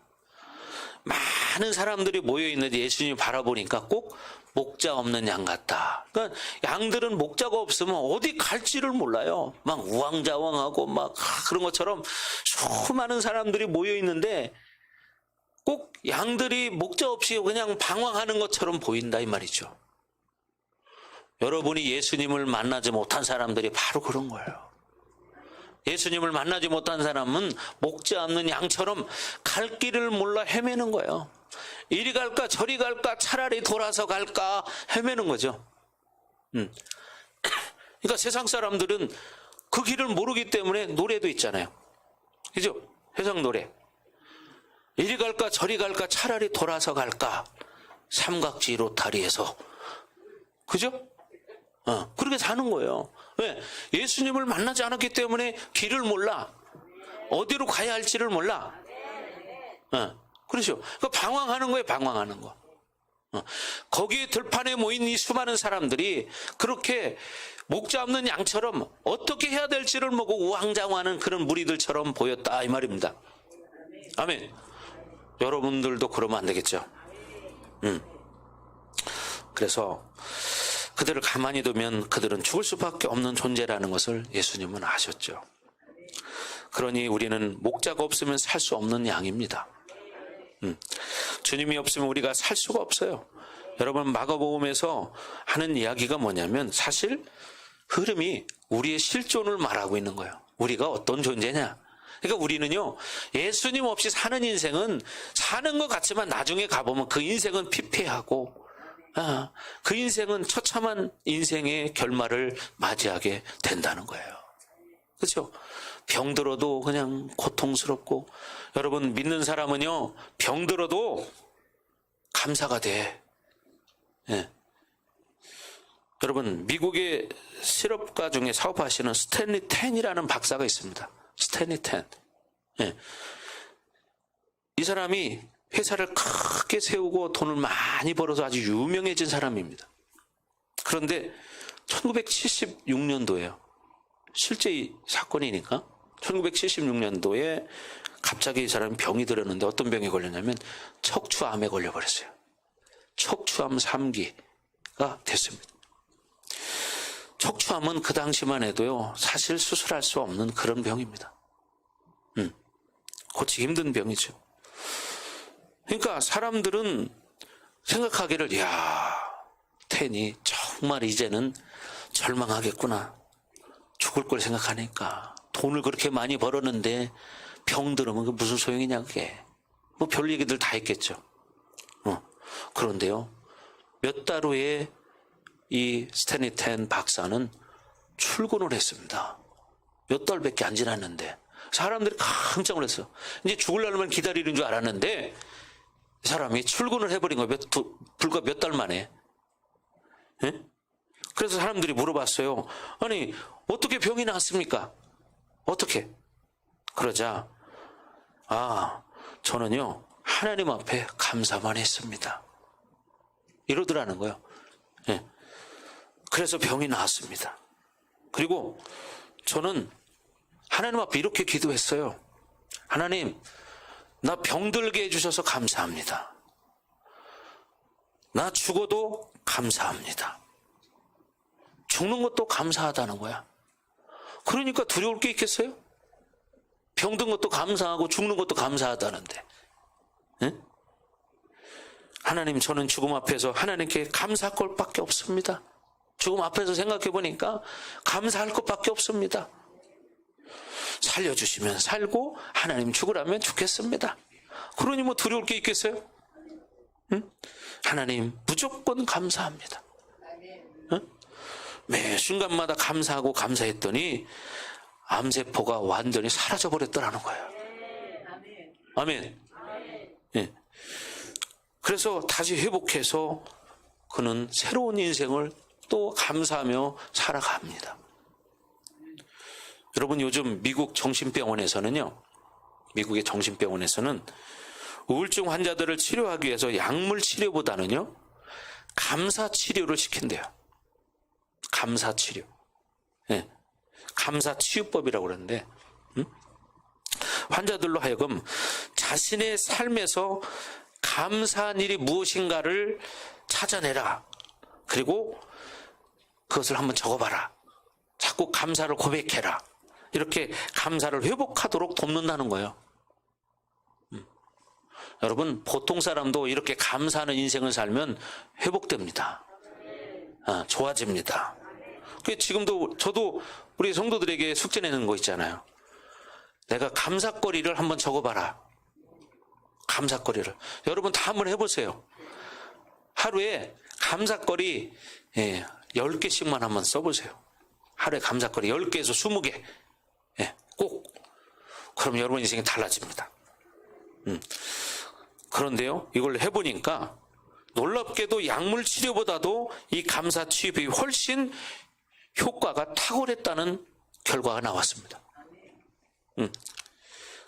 많은 사람들이 모여있는데 예수님이 바라보니까 꼭 목자 없는 양 같다. 그러니까 양들은 목자가 없으면 어디 갈지를 몰라요. 막 우왕좌왕하고 막 그런 것처럼 수많은 사람들이 모여있는데 꼭 양들이 목자 없이 그냥 방황하는 것처럼 보인다 이 말이죠. 여러분이 예수님을 만나지 못한 사람들이 바로 그런 거예요. 예수님을 만나지 못한 사람은 목자 없는 양처럼 갈 길을 몰라 헤매는 거예요. 이리 갈까 저리 갈까 차라리 돌아서 갈까 헤매는 거죠. 그러니까 세상 사람들은 그 길을 모르기 때문에 노래도 있잖아요. 그죠? 세상 노래. 이리 갈까 저리 갈까 차라리 돌아서 갈까 삼각지 로타리에서. 그죠? 그렇게 사는 거예요. 왜? 예수님을 만나지 않았기 때문에 길을 몰라. 어디로 가야 할지를 몰라. 그렇죠. 그러니까 방황하는 거예요, 방황하는 거. 거기 들판에 모인 이 수많은 사람들이 그렇게 목자 없는 양처럼 어떻게 해야 될지를 모르고 우왕좌왕하는 그런 무리들처럼 보였다 이 말입니다. 아멘. 여러분들도 그러면 안 되겠죠. 그래서 그들을 가만히 두면 그들은 죽을 수밖에 없는 존재라는 것을 예수님은 아셨죠. 그러니 우리는 목자가 없으면 살 수 없는 양입니다. 주님이 없으면 우리가 살 수가 없어요. 여러분, 마가복음에서 하는 이야기가 뭐냐면 사실 흐름이 우리의 실존을 말하고 있는 거예요. 우리가 어떤 존재냐. 그러니까 우리는요, 예수님 없이 사는 인생은 사는 것 같지만 나중에 가보면 그 인생은 피폐하고 그 인생은 처참한 인생의 결말을 맞이하게 된다는 거예요. 그렇죠? 병들어도 그냥 고통스럽고, 여러분 믿는 사람은요 병들어도 감사가 돼. 예. 여러분 미국의 실업가 중에 사업하시는 스탠리 텐이라는 박사가 있습니다. 스탠리 텐. 예. 이 사람이 회사를 크게 세우고 돈을 많이 벌어서 아주 유명해진 사람입니다. 그런데 1976년도에요. 실제 이 사건이니까 1976년도에 갑자기 이 사람이 병이 들었는데 어떤 병에 걸렸냐면 척추암에 걸려버렸어요. 척추암 3기가 됐습니다. 척추암은 그 당시만 해도요 사실 수술할 수 없는 그런 병입니다. 고치기 힘든 병이죠. 그러니까 사람들은 생각하기를 야, 텐이 정말 이제는 절망하겠구나. 죽을 걸 생각하니까. 돈을 그렇게 많이 벌었는데 병 들으면 그 무슨 소용이냐 그게. 뭐 별 얘기들 다 했겠죠. 그런데요 몇 달 후에 이 스탠리 텐 박사는 출근을 했습니다. 몇 달밖에 안 지났는데 사람들이 깜짝 놀랐어요. 이제 죽을 날만 기다리는 줄 알았는데 사람이 출근을 해버린 거예요. 불과 몇 달 만에. 예? 그래서 사람들이 물어봤어요. 아니 어떻게 병이 나았습니까? 어떻게? 그러자 저는요 하나님 앞에 감사만 했습니다. 이러더라는 거예요. 예. 그래서 병이 나았습니다. 그리고 저는 하나님 앞에 이렇게 기도했어요. 하나님, 나 병들게 해주셔서 감사합니다. 나 죽어도 감사합니다. 죽는 것도 감사하다는 거야. 그러니까 두려울 게 있겠어요? 병든 것도 감사하고 죽는 것도 감사하다는데. 네? 하나님, 저는 죽음 앞에서 하나님께 감사할 것밖에 없습니다. 죽음 앞에서 생각해 보니까 감사할 것밖에 없습니다. 살려주시면 살고 하나님 죽으라면 죽겠습니다. 그러니 뭐 두려울 게 있겠어요? 응? 하나님 무조건 감사합니다. 응? 매 순간마다 감사하고 감사했더니 암세포가 완전히 사라져버렸더라는 거예요. 아멘. 예. 그래서 다시 회복해서 그는 새로운 인생을 또 감사하며 살아갑니다. 여러분, 요즘 미국 정신병원에서는요, 미국의 정신병원에서는 우울증 환자들을 치료하기 위해서 약물 치료보다는요, 감사 치료를 시킨대요. 감사 치료. 예. 감사 치유법이라고 그러는데, 환자들로 하여금 자신의 삶에서 감사한 일이 무엇인가를 찾아내라. 그리고 그것을 한번 적어봐라. 자꾸 감사를 고백해라. 이렇게 감사를 회복하도록 돕는다는 거예요. 여러분, 보통 사람도 이렇게 감사하는 인생을 살면 회복됩니다. 좋아집니다. 지금도 저도 우리 성도들에게 숙제 내는 거 있잖아요. 내가 감사거리를 한번 적어봐라. 감사거리를. 여러분 다 한번 해보세요. 하루에 감사거리 10개씩만 한번 써보세요. 하루에 감사거리 10개에서 20개. 꼭. 그럼 여러분 인생이 달라집니다. 그런데요, 이걸 해보니까 놀랍게도 약물 치료보다도 이 감사 치유법이 훨씬 효과가 탁월했다는 결과가 나왔습니다.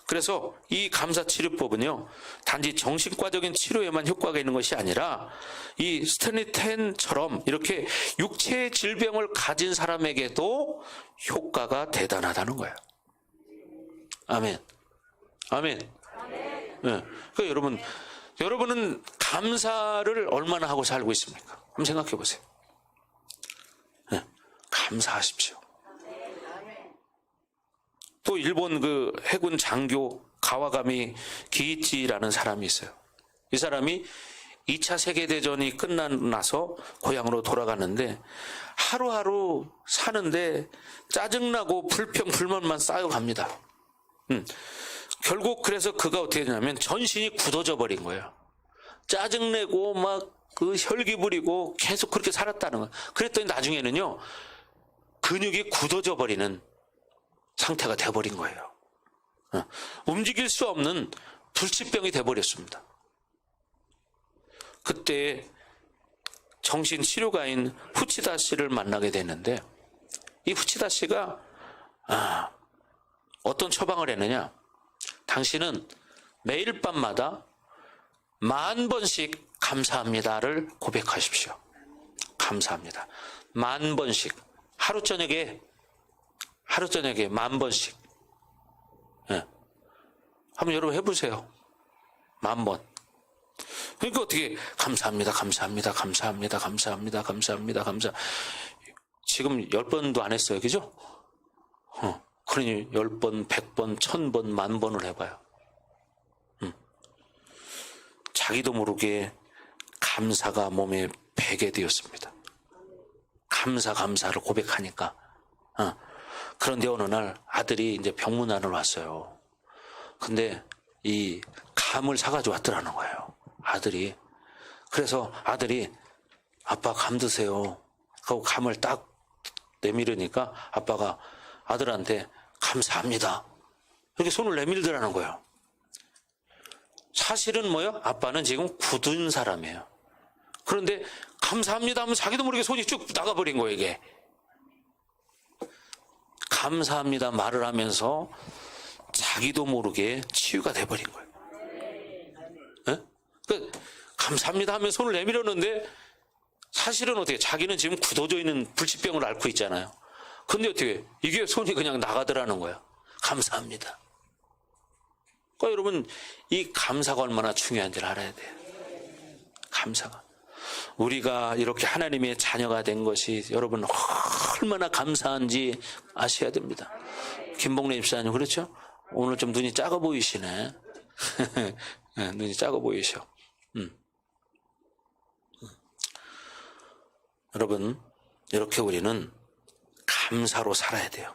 그래서 이 감사치료법은요, 단지 정신과적인 치료에만 효과가 있는 것이 아니라 이 스탠리 텐처럼 이렇게 육체의 질병을 가진 사람에게도 효과가 대단하다는 거예요. 아멘. 아멘. 네. 그러니까 여러분은 감사를 얼마나 하고 살고 있습니까? 한번 생각해 보세요. 네. 감사하십시오. 또 일본 그 해군 장교 가와가미 기이치라는 사람이 있어요. 이 사람이 2차 세계대전이 끝나고 나서 고향으로 돌아갔는데 하루하루 사는데 짜증나고 불평, 불만만 쌓여갑니다. 결국 그래서 그가 어떻게 되냐면 전신이 굳어져 버린 거예요. 짜증내고 막 그 혈기 부리고 계속 그렇게 살았다는 거예요. 그랬더니 나중에는요, 근육이 굳어져 버리는 상태가 돼버린 거예요. 움직일 수 없는 불치병이 돼버렸습니다. 그때 정신치료가인 후치다 씨를 만나게 됐는데, 이 후치다 씨가 어떤 처방을 했느냐, 당신은 매일 밤마다 10,000번씩 감사합니다를 고백하십시오. 감사합니다. 10,000번씩. 하루 저녁에 10,000번씩. 한번 여러분 해보세요. 10,000번. 그러니까 어떻게 감사합니다, 감사합니다, 감사합니다, 감사합니다, 감사합니다, 감사. 지금 10번도 안 했어요, 그죠? 그러니 10번, 100번, 1000번, 10,000번을 해봐요. 자기도 모르게 감사가 몸에 배게 되었습니다. 감사를 고백하니까. 그런데 어느 날 아들이 이제 병문안을 왔어요. 근데 이 감을 사가지고 왔더라는 거예요. 아들이. 그래서 아들이 아빠 감 드세요. 하고 감을 딱 내밀으니까 아빠가 아들한테 감사합니다. 이렇게 손을 내밀더라는 거예요. 사실은 뭐요? 아빠는 지금 굳은 사람이에요. 그런데 감사합니다 하면 자기도 모르게 손이 쭉 나가버린 거예요, 이게. 감사합니다 말을 하면서 자기도 모르게 치유가 돼버린 거예요. 그러니까 감사합니다 하면 손을 내밀었는데 사실은 어떻게 자기는 지금 굳어져 있는 불치병을 앓고 있잖아요. 근데 어떻게 이게 손이 그냥 나가더라는 거예요. 감사합니다. 그러니까 여러분 이 감사가 얼마나 중요한지를 알아야 돼요. 감사가. 우리가 이렇게 하나님의 자녀가 된 것이 여러분 얼마나 감사한지 아셔야 됩니다. 김봉래 집사님 그렇죠? 오늘 좀 눈이 작아 보이시네. 눈이 작아 보이셔. 여러분 이렇게 우리는 감사로 살아야 돼요.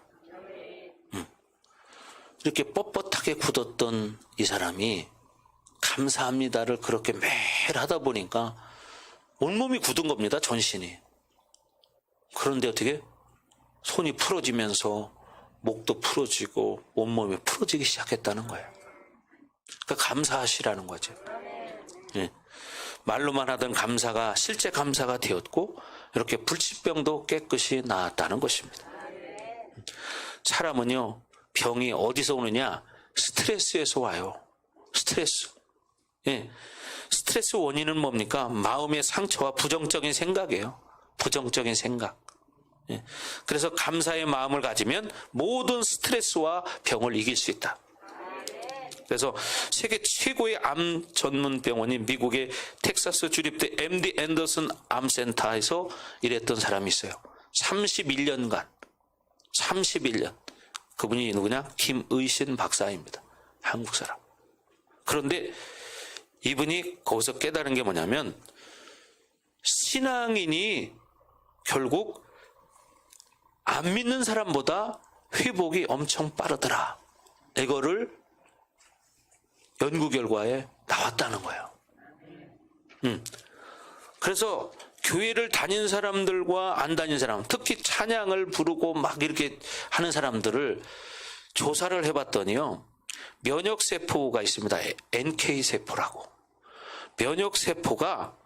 이렇게 뻣뻣하게 굳었던 이 사람이 감사합니다를 그렇게 매일 하다 보니까 온몸이 굳은 겁니다, 전신이. 그런데 어떻게? 손이 풀어지면서 목도 풀어지고 온몸이 풀어지기 시작했다는 거예요. 그러니까 감사하시라는 거죠. 예. 말로만 하던 감사가 실제 감사가 되었고 이렇게 불치병도 깨끗이 나았다는 것입니다. 사람은요, 병이 어디서 오느냐? 스트레스에서 와요. 스트레스. 예. 스트레스 원인은 뭡니까? 마음의 상처와 부정적인 생각이에요. 부정적인 생각. 예. 그래서 감사의 마음을 가지면 모든 스트레스와 병을 이길 수 있다. 그래서 세계 최고의 암 전문 병원인 미국의 텍사스 주립대 MD 앤더슨 암센터에서 일했던 사람이 있어요. 31년간. 그분이 누구냐? 김의신 박사입니다. 한국 사람. 그런데 이분이 거기서 깨달은 게 뭐냐면 신앙인이 결국 안 믿는 사람보다 회복이 엄청 빠르더라. 이거를 연구 결과에 나왔다는 거예요. 그래서 교회를 다닌 사람들과 안 다닌 사람, 특히 찬양을 부르고 막 이렇게 하는 사람들을 조사를 해봤더니요, 면역세포가 있습니다. NK세포라고. 면역세포가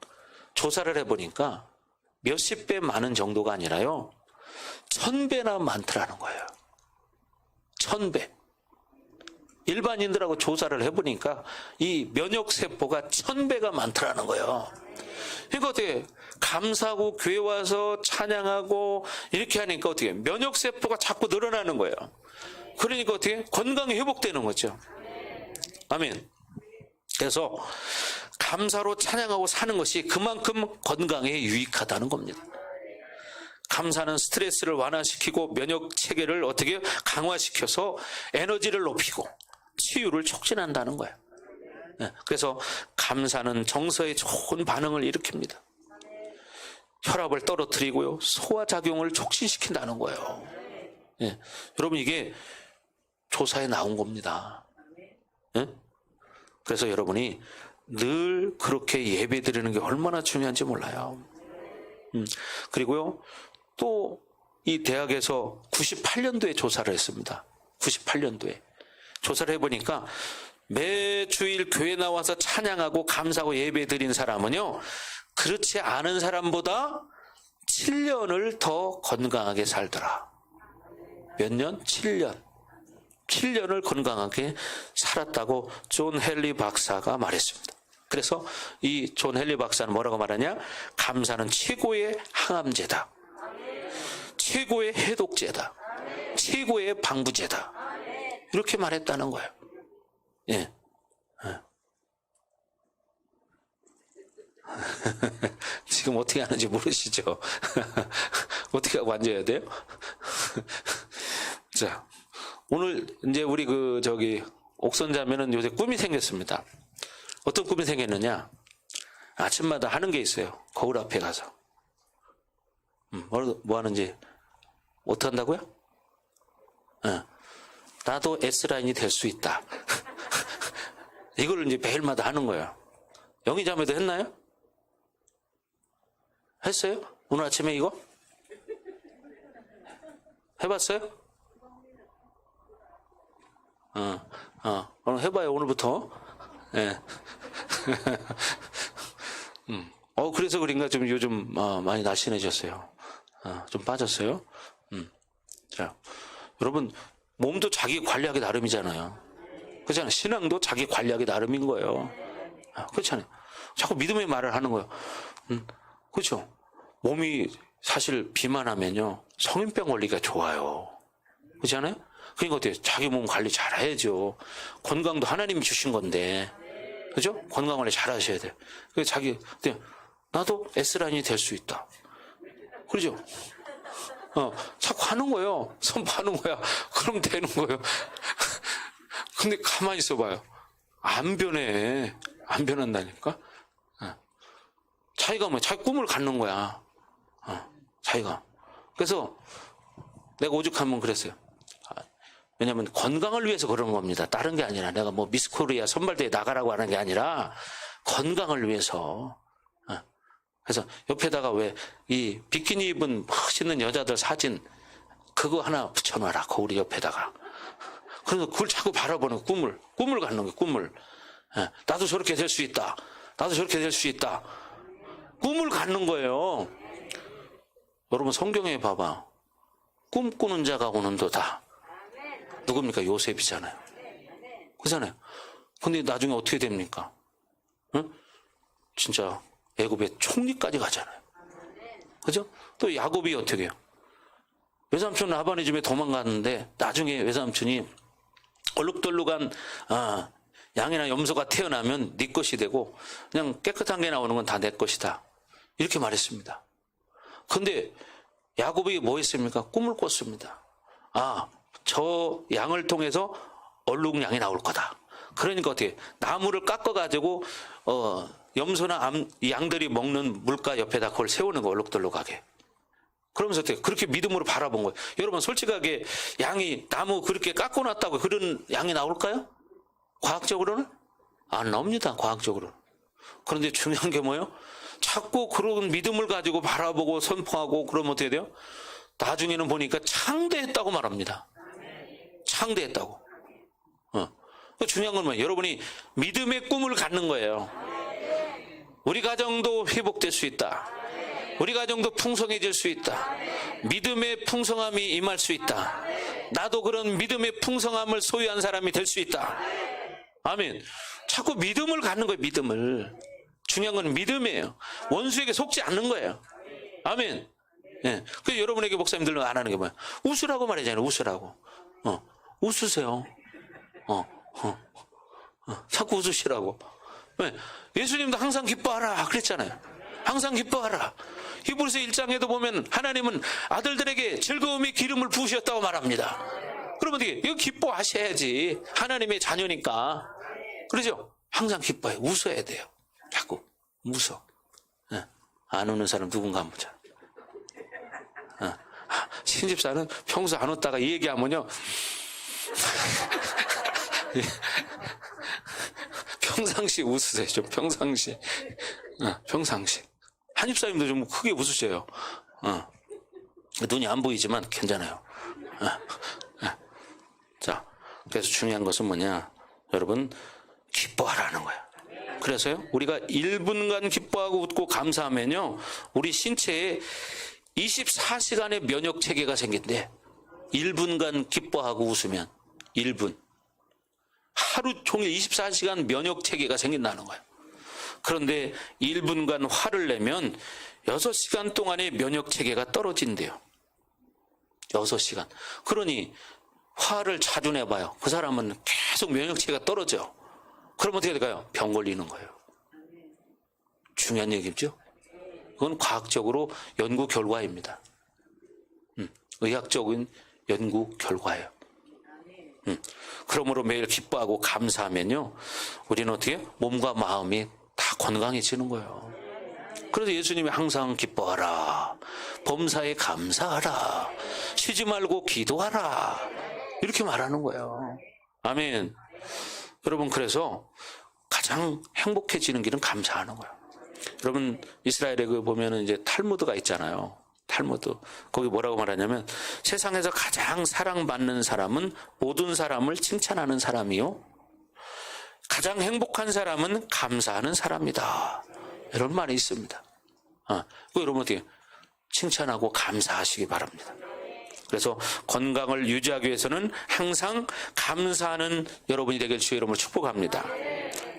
조사를 해보니까 몇십 배 많은 정도가 아니라요, 1000배나 많더라는 거예요. 1000배. 일반인들하고 조사를 해보니까 이 면역세포가 1000배가 많더라는 거예요. 그러니까 어떻게 감사하고 교회 와서 찬양하고 이렇게 하니까 어떻게 면역세포가 자꾸 늘어나는 거예요. 그러니까 어떻게 건강이 회복되는 거죠. 아멘. 그래서 감사로 찬양하고 사는 것이 그만큼 건강에 유익하다는 겁니다. 감사는 스트레스를 완화시키고 면역 체계를 어떻게 강화시켜서 에너지를 높이고 치유를 촉진한다는 거예요. 그래서 감사는 정서에 좋은 반응을 일으킵니다. 혈압을 떨어뜨리고요, 소화작용을 촉진시킨다는 거예요. 예. 여러분, 이게 조사에 나온 겁니다. 예? 그래서 여러분이 늘 그렇게 예배 드리는 게 얼마나 중요한지 몰라요. 그리고요, 또 이 대학에서 98년도에 조사를 했습니다. 98년도에. 조사를 해보니까 매주일 교회 나와서 찬양하고 감사하고 예배 드린 사람은요, 그렇지 않은 사람보다 7년을 더 건강하게 살더라. 몇 년? 7년. 7년을 건강하게 살았다고 존 헨리 박사가 말했습니다. 그래서 이 존 헨리 박사는 뭐라고 말하냐? 감사는 최고의 항암제다. 최고의 해독제다. 최고의 방부제다. 이렇게 말했다는 거예요. 예. 지금 어떻게 하는지 모르시죠? 어떻게 하고 앉아야 돼요? 자, 오늘 이제 우리 옥선자매는 요새 꿈이 생겼습니다. 어떤 꿈이 생겼느냐? 아침마다 하는 게 있어요. 거울 앞에 가서. 뭐 하는지 어떻게 한다고요? 나도 S라인이 될 수 있다. 이걸 이제 매일마다 하는 거예요. 영희자매도 했나요? 했어요? 오늘 아침에 이거? 해봤어요? 오늘 해봐요, 오늘부터. 예. 그래서 그런가 좀 요즘 많이 날씬해졌어요. 좀 빠졌어요. 자, 여러분, 몸도 자기 관리하기 나름이잖아요. 그렇잖아요. 신앙도 자기 관리하기 나름인 거예요. 그렇잖아요. 자꾸 믿음의 말을 하는 거예요. 그렇죠. 몸이 사실 비만하면요, 성인병 걸리기가 좋아요. 그렇잖아요. 그러니까 어때요? 자기 몸 관리 잘 해야죠. 건강도 하나님이 주신 건데, 그죠? 건강 관리 잘 하셔야 돼요. 그래서 나도 S라인이 될 수 있다. 그러죠? 자꾸 하는 거예요. 선포하는 거야. 그럼 되는 거예요. 근데 가만히 있어봐요. 안 변해. 안 변한다니까? 자기가 자기 꿈을 갖는 거야. 자기가. 그래서 내가 오죽하면 그랬어요. 왜냐하면 건강을 위해서 그런 겁니다. 다른 게 아니라 내가 뭐 미스코리아 선발대회 나가라고 하는 게 아니라 건강을 위해서. 그래서 옆에다가 왜 이 비키니 입은 멋있는 여자들 사진 그거 하나 붙여놔라. 거울이 옆에다가. 그래서 그걸 자꾸 바라보는 꿈을 갖는 거예요. 꿈을. 나도 저렇게 될 수 있다. 나도 저렇게 될 수 있다. 꿈을 갖는 거예요. 여러분 성경에 봐봐. 꿈꾸는 자가 오는도다. 누굽니까? 요셉이잖아요. 그렇잖아요. 근데 나중에 어떻게 됩니까? 응? 진짜 애굽의 총리까지 가잖아요. 그죠? 또 야곱이 어떻게 해요? 외삼촌 라반의 집에 도망갔는데 나중에 외삼촌이 얼룩덜룩한 양이나 염소가 태어나면 네 것이 되고 그냥 깨끗한 게 나오는 건 다 내 것이다. 이렇게 말했습니다. 근데 야곱이 뭐 했습니까? 꿈을 꿨습니다. 저 양을 통해서 얼룩양이 나올 거다. 그러니까 어떻게 나무를 깎아가지고 염소나 양들이 먹는 물가 옆에다 그걸 세우는 거 얼룩덜룩하게. 그러면서 어떻게 그렇게 믿음으로 바라본 거예요. 여러분 솔직하게 양이 나무 그렇게 깎아놨다고 그런 양이 나올까요? 과학적으로는 안 나옵니다. 과학적으로. 그런데 중요한 게 뭐예요? 자꾸 그런 믿음을 가지고 바라보고 선포하고 그러면 어떻게 돼요? 나중에는 보니까 창대했다고 말합니다. 창대했다고. 중요한 건 뭐예요? 여러분이 믿음의 꿈을 갖는 거예요. 우리 가정도 회복될 수 있다. 우리 가정도 풍성해질 수 있다. 믿음의 풍성함이 임할 수 있다. 나도 그런 믿음의 풍성함을 소유한 사람이 될 수 있다. 아멘. 자꾸 믿음을 갖는 거예요. 믿음을. 중요한 건 믿음이에요. 원수에게 속지 않는 거예요. 아멘. 예. 그래서 여러분에게 목사님들은 안 하는 게 뭐야? 웃으라고 말하잖아요. 웃으라고. 웃으세요. 자꾸 웃으시라고. 왜? 예수님도 항상 기뻐하라 그랬잖아요. 항상 기뻐하라. 히브리서 1장에도 보면 하나님은 아들들에게 즐거움의 기름을 부으셨다고 말합니다. 그러면 어떻게? 이거 기뻐하셔야지. 하나님의 자녀니까. 그러죠? 항상 기뻐해. 웃어야 돼요. 자꾸 웃어. 안 우는 사람 누군가 한번 보자. 신집사는 평소 안 웃다가 이 얘기하면요. 평상시 웃으세요. 좀 평상시. 평상시. 한집사님도 좀 크게 웃으세요. 눈이 안 보이지만 괜찮아요. 자, 그래서 중요한 것은 뭐냐? 여러분, 기뻐하라는 거야. 그래서요, 우리가 1분간 기뻐하고 웃고 감사하면요, 우리 신체에 24시간의 면역 체계가 생긴대. 1분간 기뻐하고 웃으면 1분. 하루 종일 24시간 면역 체계가 생긴다는 거예요. 그런데 1분간 화를 내면 6시간 동안의 면역 체계가 떨어진대요. 6시간. 그러니 화를 자주 내봐요. 그 사람은 계속 면역 체계가 떨어져. 그러면 어떻게 될까요? 병 걸리는 거예요. 중요한 얘기죠. 그건 과학적으로 연구 결과입니다. 의학적인 연구 결과예요. 그러므로 매일 기뻐하고 감사하면요, 우리는 어떻게 몸과 마음이 다 건강해지는 거예요. 그래서 예수님이 항상 기뻐하라, 범사에 감사하라, 쉬지 말고 기도하라, 이렇게 말하는 거예요. 아멘. 여러분, 그래서 가장 행복해지는 길은 감사하는 거예요. 여러분, 이스라엘에 보면은 이제 탈무드가 있잖아요. 탈무드. 거기 뭐라고 말하냐면, 세상에서 가장 사랑받는 사람은 모든 사람을 칭찬하는 사람이요, 가장 행복한 사람은 감사하는 사람이다. 이런 말이 있습니다. 여러분 어떻게 칭찬하고 감사하시기 바랍니다. 그래서 건강을 유지하기 위해서는 항상 감사하는 여러분이 되길 주의 이름으로 축복합니다.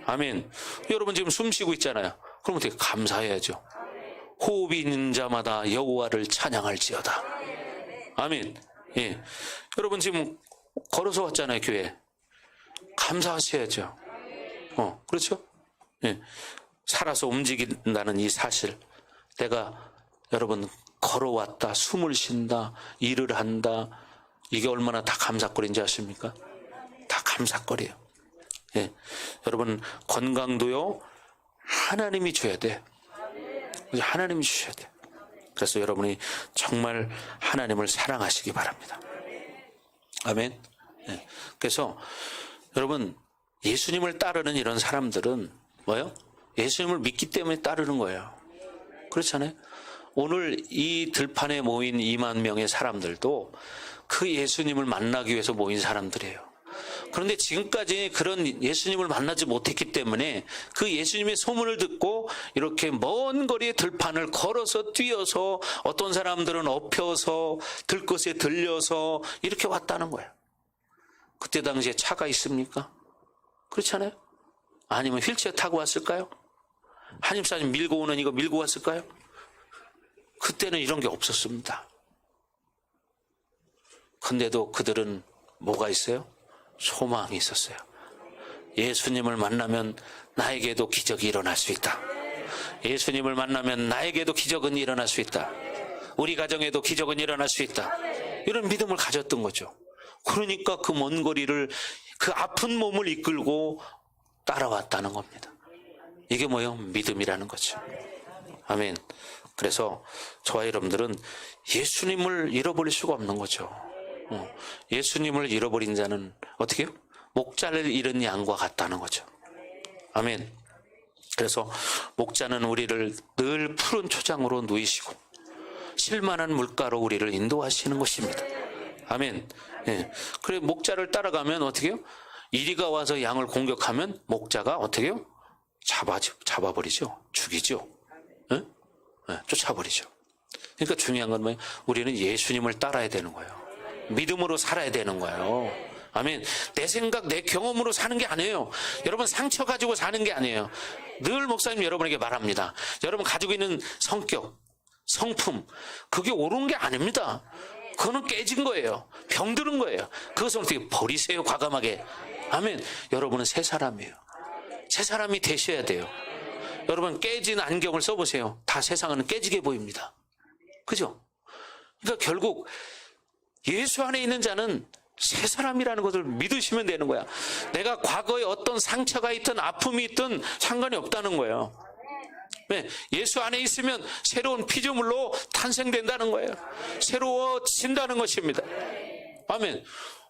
아멘. 여러분 지금 숨 쉬고 있잖아요. 그럼 어떻게 감사해야죠. 호흡이 있는 자마다 여호와를 찬양할지어다. 아멘. 예. 여러분 지금 걸어서 왔잖아요, 교회. 감사하셔야죠. 그렇죠? 예. 살아서 움직인다는 이 사실. 내가 여러분 걸어왔다, 숨을 쉰다, 일을 한다. 이게 얼마나 다 감사거리인지 아십니까? 다 감사거리예요. 예. 여러분 건강도요, 하나님이 줘야 돼. 하나님이 주셔야 돼. 그래서 여러분이 정말 하나님을 사랑하시기 바랍니다. 아멘. 예. 그래서 여러분, 예수님을 따르는 이런 사람들은 뭐예요? 예수님을 믿기 때문에 따르는 거예요. 그렇잖아요? 오늘 이 들판에 모인 2만 명의 사람들도 그 예수님을 만나기 위해서 모인 사람들이에요. 그런데 지금까지 그런 예수님을 만나지 못했기 때문에 그 예수님의 소문을 듣고 이렇게 먼 거리의 들판을 걸어서 뛰어서 어떤 사람들은 엎혀서 들것에 들려서 이렇게 왔다는 거예요. 그때 당시에 차가 있습니까? 그렇잖아요? 아니면 휠체어 타고 왔을까요? 한입사님 밀고 오는 이거 밀고 왔을까요? 그때는 이런 게 없었습니다. 근데도 그들은 뭐가 있어요? 소망이 있었어요. 예수님을 만나면 나에게도 기적이 일어날 수 있다. 예수님을 만나면 나에게도 기적은 일어날 수 있다. 우리 가정에도 기적은 일어날 수 있다. 이런 믿음을 가졌던 거죠. 그러니까 그 먼 거리를 그 아픈 몸을 이끌고 따라왔다는 겁니다. 이게 뭐예요? 믿음이라는 거죠. 아멘. 그래서 저와 여러분들은 예수님을 잃어버릴 수가 없는 거죠. 예수님을 잃어버린 자는 어떻게 해요? 목자를 잃은 양과 같다는 거죠. 아멘. 그래서 목자는 우리를 늘 푸른 초장으로 누이시고 실만한 물가로 우리를 인도하시는 것입니다. 아멘. 예. 그래 목자를 따라가면 어떻게 해요? 이리가 와서 양을 공격하면 목자가 어떻게 해요? 잡아버리죠. 죽이죠. 예? 예, 쫓아버리죠. 그러니까 중요한 건 뭐예요? 우리는 예수님을 따라야 되는 거예요. 믿음으로 살아야 되는 거예요. 아멘. 내 생각, 내 경험으로 사는 게 아니에요. 여러분 상처 가지고 사는 게 아니에요. 늘 목사님 여러분에게 말합니다. 여러분 가지고 있는 성격, 성품, 그게 옳은 게 아닙니다. 그거는 깨진 거예요. 병들은 거예요. 그것을 어떻게 버리세요, 과감하게. 아멘. 여러분은 새 사람이에요. 새 사람이 되셔야 돼요. 여러분 깨진 안경을 써보세요. 다 세상은 깨지게 보입니다. 그죠? 그러니까 결국 예수 안에 있는 자는 새 사람이라는 것을 믿으시면 되는 거야. 내가 과거에 어떤 상처가 있든 아픔이 있든 상관이 없다는 거예요. 네, 예수 안에 있으면 새로운 피조물로 탄생된다는 거예요. 새로워진다는 것입니다. 아멘.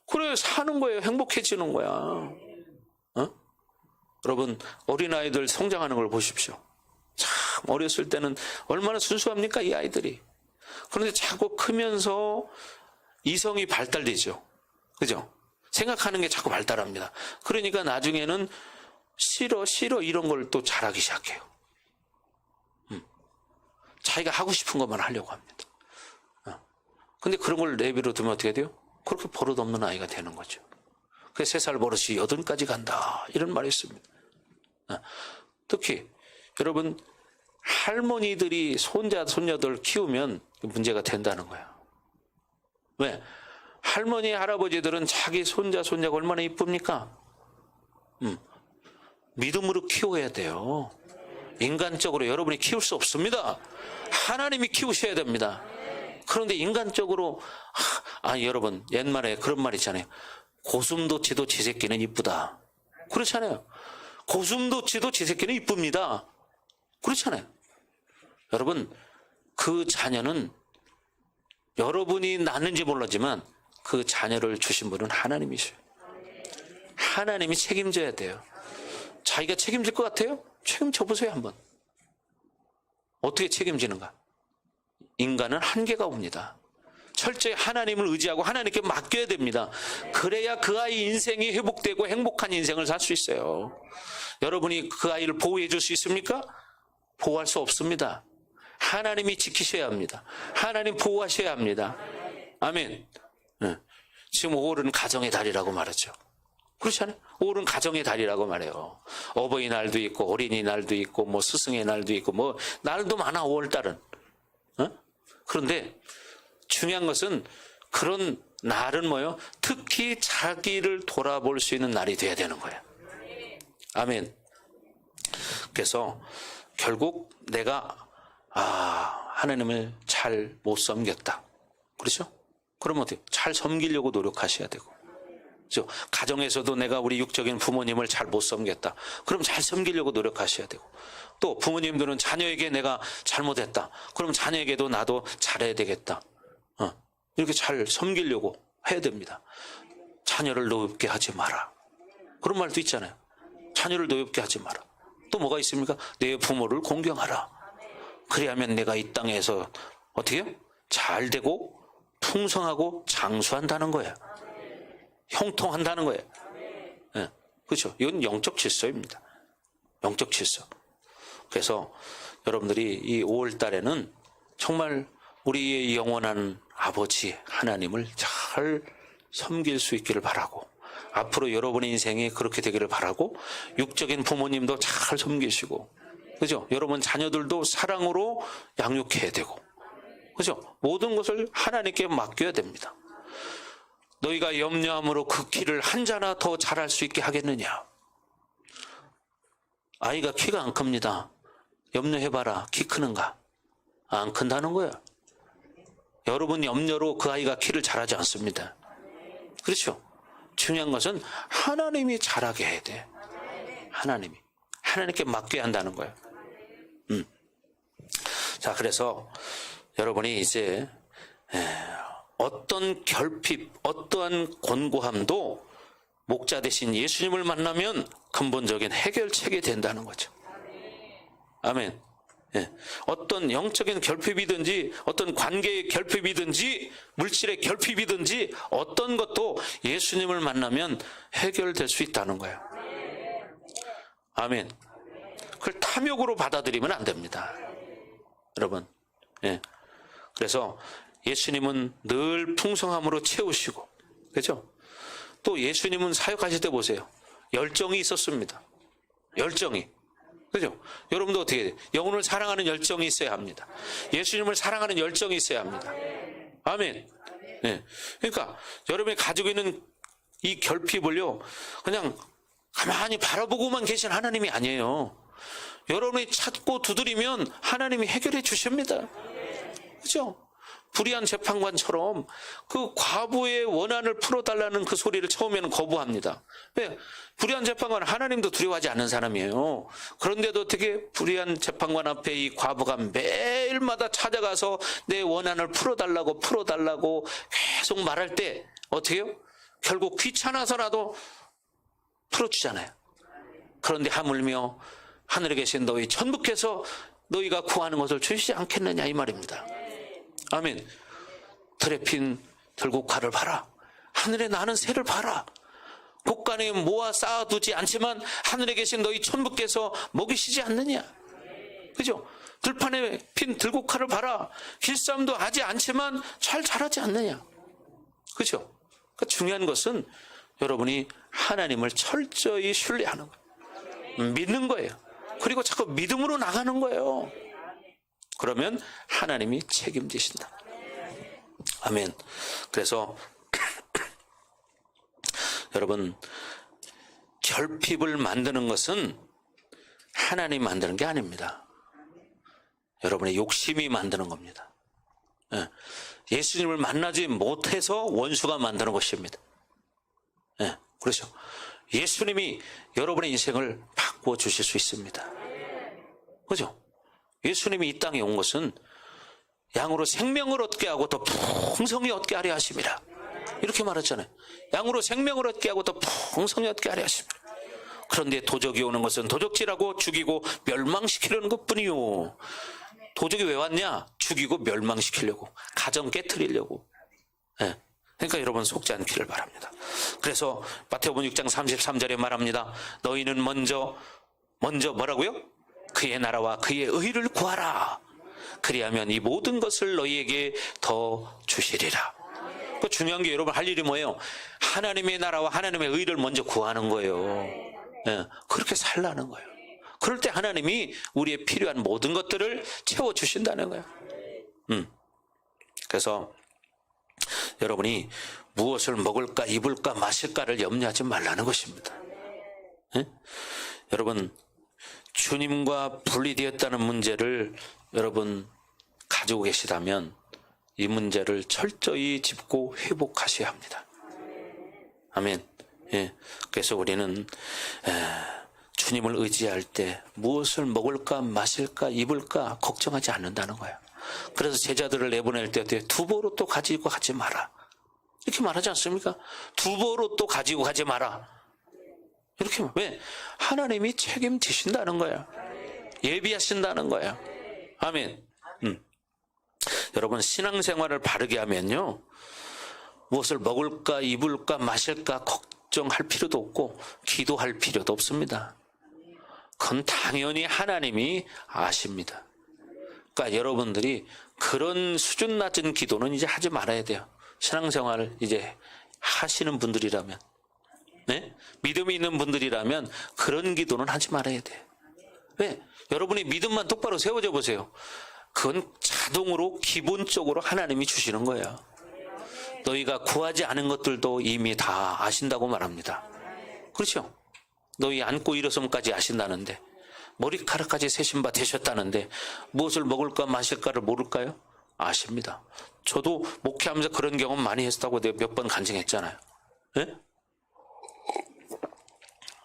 그래 사는 거예요. 행복해지는 거야. 여러분 어린아이들 성장하는 걸 보십시오. 참 어렸을 때는 얼마나 순수합니까 이 아이들이. 그런데 자꾸 크면서 이성이 발달되죠. 그죠? 생각하는 게 자꾸 발달합니다. 그러니까 나중에는 싫어 이런 걸 또 잘하기 시작해요. 자기가 하고 싶은 것만 하려고 합니다. 근데 그런 걸 내비로 두면 어떻게 돼요? 그렇게 버릇없는 아이가 되는 거죠. 그래서 3살 버릇이 8까지 간다 이런 말이 있습니다. 특히 여러분 할머니들이 손자들 키우면 문제가 된다는 거예요. 왜? 할머니 할아버지들은 자기 손자가 얼마나 이쁩니까? 믿음으로 키워야 돼요. 인간적으로 여러분이 키울 수 없습니다. 하나님이 키우셔야 됩니다. 그런데 인간적으로 여러분 옛말에 그런 말 있잖아요. 고슴도치도 지 새끼는 이쁘다. 그렇잖아요. 고슴도치도 지 새끼는 이쁩니다. 그렇잖아요. 여러분 그 자녀는 여러분이 낳는지 몰랐지만 그 자녀를 주신 분은 하나님이셔요. 하나님이 책임져야 돼요. 자기가 책임질 것 같아요? 책임져 보세요 한번. 어떻게 책임지는가? 인간은 한계가 옵니다. 철저히 하나님을 의지하고 하나님께 맡겨야 됩니다. 그래야 그 아이 인생이 회복되고 행복한 인생을 살 수 있어요. 여러분이 그 아이를 보호해 줄 수 있습니까? 보호할 수 없습니다. 하나님이 지키셔야 합니다. 하나님 보호하셔야 합니다. 아멘. 지금 5월은 가정의 달이라고 말하죠. 그렇지 않아요? 5월은 가정의 달이라고 말해요. 어버이날도 있고 어린이날도 있고 뭐 스승의 날도 있고 뭐 날도 많아 5월달은. 그런데 중요한 것은 그런 날은 뭐예요? 특히 자기를 돌아볼 수 있는 날이 돼야 되는 거예요. 아멘. 그래서 결국 내가 하나님을 잘 못 섬겼다. 그렇죠? 그러면 어때요? 잘 섬기려고 노력하셔야 되고. 그렇죠? 가정에서도 내가 우리 육적인 부모님을 잘 못 섬겼다. 그럼 잘 섬기려고 노력하셔야 되고. 또 부모님들은 자녀에게 내가 잘못했다. 그럼 자녀에게도 나도 잘해야 되겠다. 이렇게 잘 섬기려고 해야 됩니다. 자녀를 노엽게 하지 마라. 그런 말도 있잖아요. 자녀를 노엽게 하지 마라. 또 뭐가 있습니까? 내 부모를 공경하라. 그리하면 내가 이 땅에서 어떻게 해요? 잘 되고 풍성하고 장수한다는 거예요. 형통한다는 거예요. 네, 그렇죠. 이건 영적 질서입니다. 영적 질서. 그래서 여러분들이 이 5월 달에는 정말 우리의 영원한 아버지 하나님을 잘 섬길 수 있기를 바라고, 앞으로 여러분의 인생이 그렇게 되기를 바라고, 육적인 부모님도 잘 섬기시고, 그죠? 여러분 자녀들도 사랑으로 양육해야 되고, 그죠? 모든 것을 하나님께 맡겨야 됩니다. 너희가 염려함으로 그 키를 한 자나 더 잘할 수 있게 하겠느냐? 아이가 키가 안 큽니다. 염려해봐라. 키 크는가? 안 큰다는 거야. 여러분 염려로 그 아이가 키를 잘하지 않습니다. 그렇죠? 중요한 것은 하나님이 잘하게 해야 돼. 하나님께 맡겨야 한다는 거예요. 자, 그래서 여러분이 이제 어떤 결핍, 어떠한 곤고함도 목자 대신 예수님을 만나면 근본적인 해결책이 된다는 거죠. 아멘. 예. 어떤 영적인 결핍이든지 어떤 관계의 결핍이든지 물질의 결핍이든지 어떤 것도 예수님을 만나면 해결될 수 있다는 거예요. 아멘. 그걸 탐욕으로 받아들이면 안 됩니다. 여러분. 예. 그래서 예수님은 늘 풍성함으로 채우시고, 그렇죠? 또 예수님은 사역하실 때 보세요. 열정이 있었습니다. 열정이. 그죠? 여러분도 어떻게 해요? 영혼을 사랑하는 열정이 있어야 합니다. 예수님을 사랑하는 열정이 있어야 합니다. 아멘. 네. 그러니까 여러분이 가지고 있는 이 결핍을요, 그냥 가만히 바라보고만 계신 하나님이 아니에요. 여러분이 찾고 두드리면 하나님이 해결해 주십니다. 그죠? 불의한 재판관처럼 그 과부의 원한을 풀어달라는 그 소리를 처음에는 거부합니다. 왜? 불의한 재판관은 하나님도 두려워하지 않는 사람이에요. 그런데도 어떻게 불의한 재판관 앞에 이 과부가 매일마다 찾아가서 내 원한을 풀어달라고 계속 말할 때 어떻게 해요? 결국 귀찮아서라도 풀어주잖아요. 그런데 하물며 하늘에 계신 너희 천부께서 너희가 구하는 것을 주시지 않겠느냐 이 말입니다. 아멘. 들에 핀 들국화를 봐라. 하늘에 나는 새를 봐라. 곳간에 모아 쌓아두지 않지만 하늘에 계신 너희 천부께서 먹이시지 않느냐. 그죠? 들판에 핀 들국화를 봐라. 길쌈도 하지 않지만 잘 자라지 않느냐. 그죠? 그러니까 중요한 것은 여러분이 하나님을 철저히 신뢰하는 거예요. 믿는 거예요. 그리고 자꾸 믿음으로 나가는 거예요. 그러면 하나님이 책임지신다. 아멘. 그래서 여러분, 결핍을 만드는 것은 하나님이 만드는 게 아닙니다. 여러분의 욕심이 만드는 겁니다. 예수님을 만나지 못해서 원수가 만드는 것입니다. 그렇죠. 예수님이 여러분의 인생을 바꾸어 주실 수 있습니다. 그렇죠. 예수님이 이 땅에 온 것은 양으로 생명을 얻게 하고 더 풍성히 얻게 하려 하심이라. 이렇게 말했잖아요. 양으로 생명을 얻게 하고 더 풍성히 얻게 하려 하심이라. 그런데 도적이 오는 것은 도적질하고 죽이고 멸망시키려는 것뿐이요. 도적이 왜 왔냐? 죽이고 멸망시키려고, 가정 깨트리려고. 그러니까 여러분 속지 않기를 바랍니다. 그래서 마태복음 6장 33절에 말합니다. 너희는 먼저 뭐라고요? 그의 나라와 그의 의를 구하라. 그리하면 이 모든 것을 너희에게 더 주시리라. 그 중요한 게 여러분 할 일이 뭐예요? 하나님의 나라와 하나님의 의를 먼저 구하는 거예요. 그렇게 살라는 거예요. 그럴 때 하나님이 우리의 필요한 모든 것들을 채워주신다는 거예요. 그래서 여러분이 무엇을 먹을까 입을까 마실까를 염려하지 말라는 것입니다. 여러분 주님과 분리되었다는 문제를 여러분 가지고 계시다면 이 문제를 철저히 짚고 회복하셔야 합니다. 아멘. 그래서 우리는 주님을 의지할 때 무엇을 먹을까 마실까 입을까 걱정하지 않는다는 거예요. 그래서 제자들을 내보낼 때 두보로 또 가지고 가지 마라. 이렇게 말하지 않습니까? 두보로 또 가지고 가지 마라. 이렇게. 왜? 하나님이 책임지신다는 거야. 예비하신다는 거야. 아멘. 여러분, 신앙생활을 바르게 하면요, 무엇을 먹을까 입을까 마실까 걱정할 필요도 없고 기도할 필요도 없습니다. 그건 당연히 하나님이 아십니다. 그러니까 여러분들이 그런 수준 낮은 기도는 이제 하지 말아야 돼요. 신앙생활을 이제 하시는 분들이라면, 네? 믿음이 있는 분들이라면 그런 기도는 하지 말아야 돼요. 왜? 여러분의 믿음만 똑바로 세워져 보세요. 그건 자동으로 기본적으로 하나님이 주시는 거예요. 너희가 구하지 않은 것들도 이미 다 아신다고 말합니다. 그렇죠? 너희 앉고 일어섬까지 아신다는데, 머리카락까지 세신 바 되셨다는데 무엇을 먹을까 마실까를 모를까요? 아십니다. 저도 목회하면서 그런 경험 많이 했다고 내가 몇 번 간증했잖아요. 네?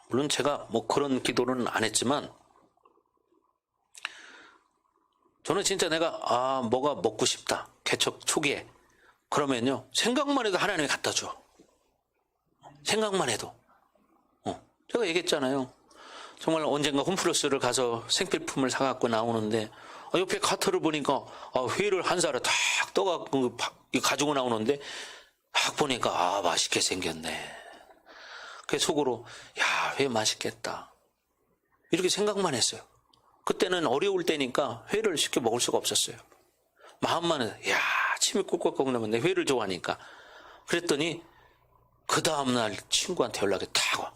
물론 제가 뭐 그런 기도는 안 했지만, 저는 진짜 내가 뭐가 먹고 싶다, 개척 초기에. 그러면요, 생각만 해도 하나님이 갖다 줘. 생각만 해도. 제가 얘기했잖아요. 정말 언젠가 홈플러스를 가서 생필품을 사갖고 나오는데, 옆에 카트를 보니까 회를 한 사를 탁 떠갖고 가지고 나오는데, 딱 보니까 맛있게 생겼네. 그 속으로 야, 회 맛있겠다, 이렇게 생각만 했어요. 그때는 어려울 때니까 회를 쉽게 먹을 수가 없었어요. 마음만 해서 야, 침이 꿀꺽꿀꺽 나면 내 회를 좋아하니까. 그랬더니 그 다음날 친구한테 연락이 딱 와.